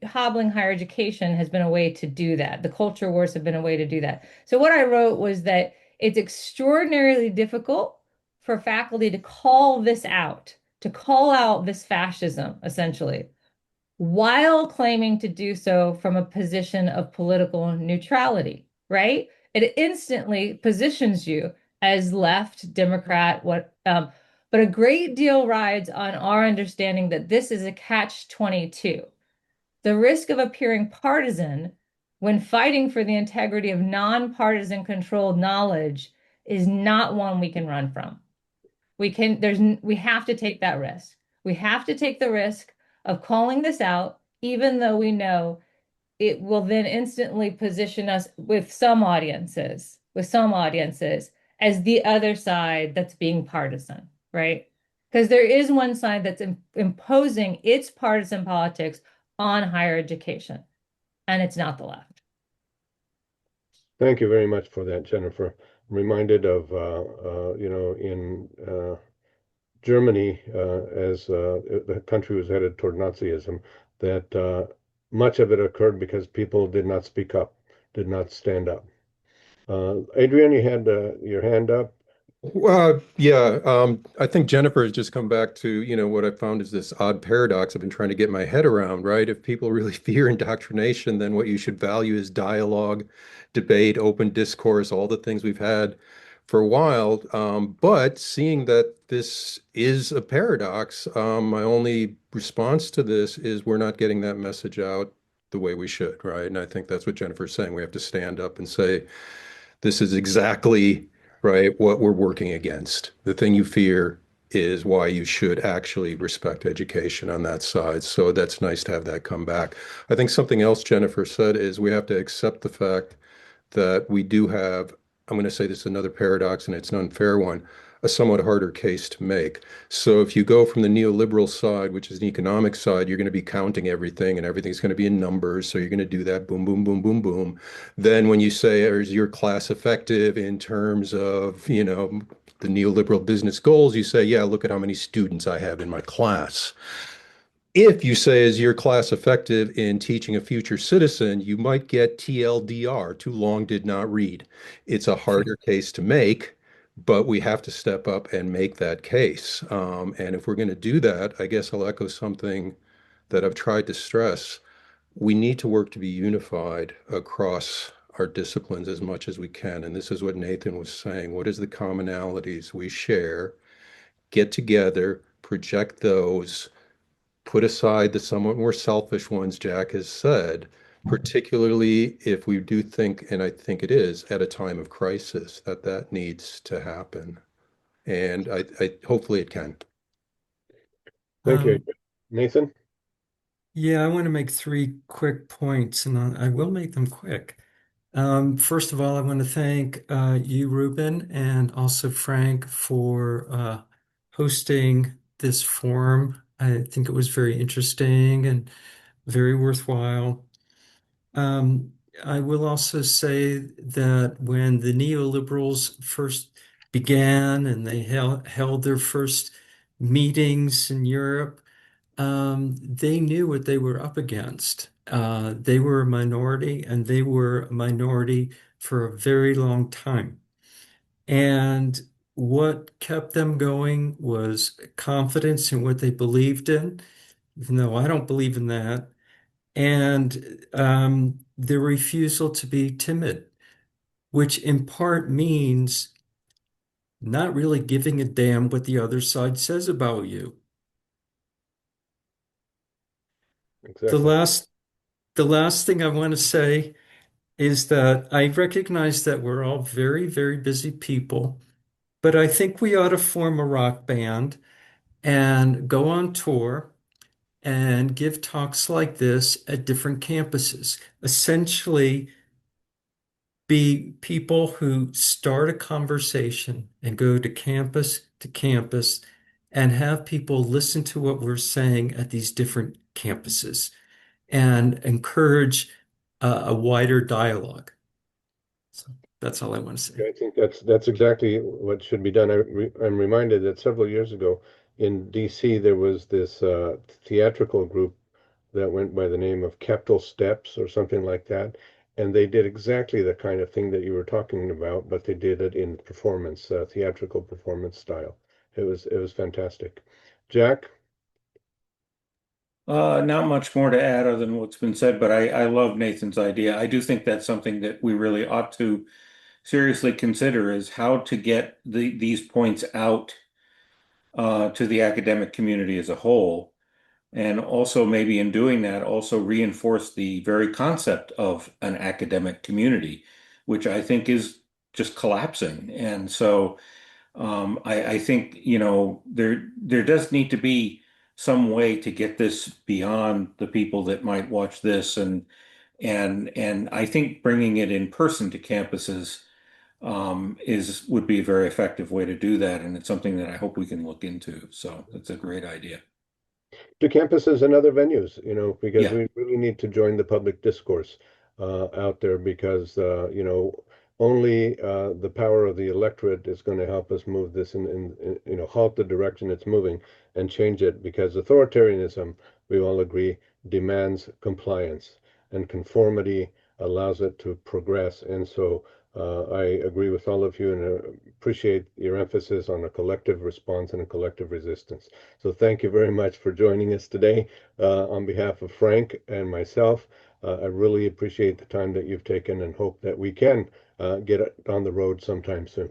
hobbling higher education has been a way to do that. The culture wars have been a way to do that. So what I wrote was that it's extraordinarily difficult for faculty to call this out, to call out this fascism, essentially, while claiming to do so from a position of political neutrality, right? It instantly positions you as left, Democrat, but a great deal rides on our understanding that this is a catch-22. The risk of appearing partisan when fighting for the integrity of nonpartisan controlled knowledge is not one we can run from. We have to take that risk. We have to take the risk of calling this out, even though we know it will then instantly position us with some audiences as the other side that's being partisan, right? Because there is one side that's imposing its partisan politics on higher education, and it's not the left. Thank you very much for that, Jennifer. I'm reminded of, in Germany, as the country was headed toward Nazism, that much of it occurred because people did not speak up, did not stand up. Adrian, you had your hand up. Yeah, I think Jennifer has just come back to, what I found is this odd paradox I've been trying to get my head around, right? If people really fear indoctrination, then what you should value is dialogue, debate, open discourse, all the things we've had for a while. But seeing that this is a paradox, my only response to this is we're not getting that message out the way we should, right? And I think that's what Jennifer's saying. We have to stand up and say, this is exactly right what we're working against. The thing you fear is why you should actually respect education on that side. So that's nice to have that come back. I think something else Jennifer said is we have to accept the fact that we do have, I'm going to say this is another paradox and it's an unfair one, a somewhat harder case to make. So if you go from the neoliberal side, which is the economic side, you're going to be counting everything and everything's going to be in numbers. So you're going to do that boom, boom, boom, boom, boom. Then when you say, is your class effective in terms of, the neoliberal business goals, you say, yeah, look at how many students I have in my class. If you say, is your class effective in teaching a future citizen, you might get TLDR, too long did not read. It's a harder case to make, but we have to step up and make that case. And if we're going to do that, I guess I'll echo something that I've tried to stress. We need to work to be unified across our disciplines as much as we can. And this is what Nathan was saying. What is the commonalities we share? Get together, project those, put aside the somewhat more selfish ones Jack has said, particularly if we do think, and I think it is, at a time of crisis, that needs to happen. And I hopefully it can. Thank you. Um, Nathan? yeah, I want to make three quick points, and I will make them quick. First of all, I want to thank you, Ruben, and also Frank for hosting this forum. I think it was very interesting and very worthwhile. Um, I will also say that when the neoliberals first began and they held their first meetings in Europe, they knew what they were up against. They were a minority, and they were a minority for a very long time. And what kept them going was confidence in what they believed in, even though I don't believe in that, and the refusal to be timid, which in part means not really giving a damn what the other side says about you. The Exactly. last the last thing I want to say is that I recognize that we're all very, very busy people, but I think we ought to form a rock band and go on tour and give talks like this at different campuses. Essentially, be people who start a conversation and go to campus and have people listen to what we're saying at these different campuses and encourage a wider dialogue. So that's all I want to say. I think that's exactly what should be done. I'm reminded that several years ago in DC there was this theatrical group that went by the name of Capital Steps or something like that, and they did exactly the kind of thing that you were talking about, but they did it in performance, theatrical performance style. It was fantastic. Jack? Not much more to add other than what's been said, but I love Nathan's idea. I do think that's something that we really ought to seriously consider is how to get these points out to the academic community as a whole. And also maybe in doing that, also reinforce the very concept of an academic community, which I think is just collapsing. And so I think, there does need to be some way to get this beyond the people that might watch this. And I think bringing it in person to campuses would be a very effective way to do that, and it's something that I hope we can look into. So it's a great idea. To campuses and other venues, because Yeah. we really need to join the public discourse out there because, only the power of the electorate is going to help us move this halt the direction it's moving and change it because authoritarianism, we all agree, demands compliance and conformity allows it to progress. And so I agree with all of you and appreciate your emphasis on a collective response and a collective resistance. So thank you very much for joining us today. On behalf of Frank and myself, I really appreciate the time that you've taken and hope that we can get it on the road sometime soon.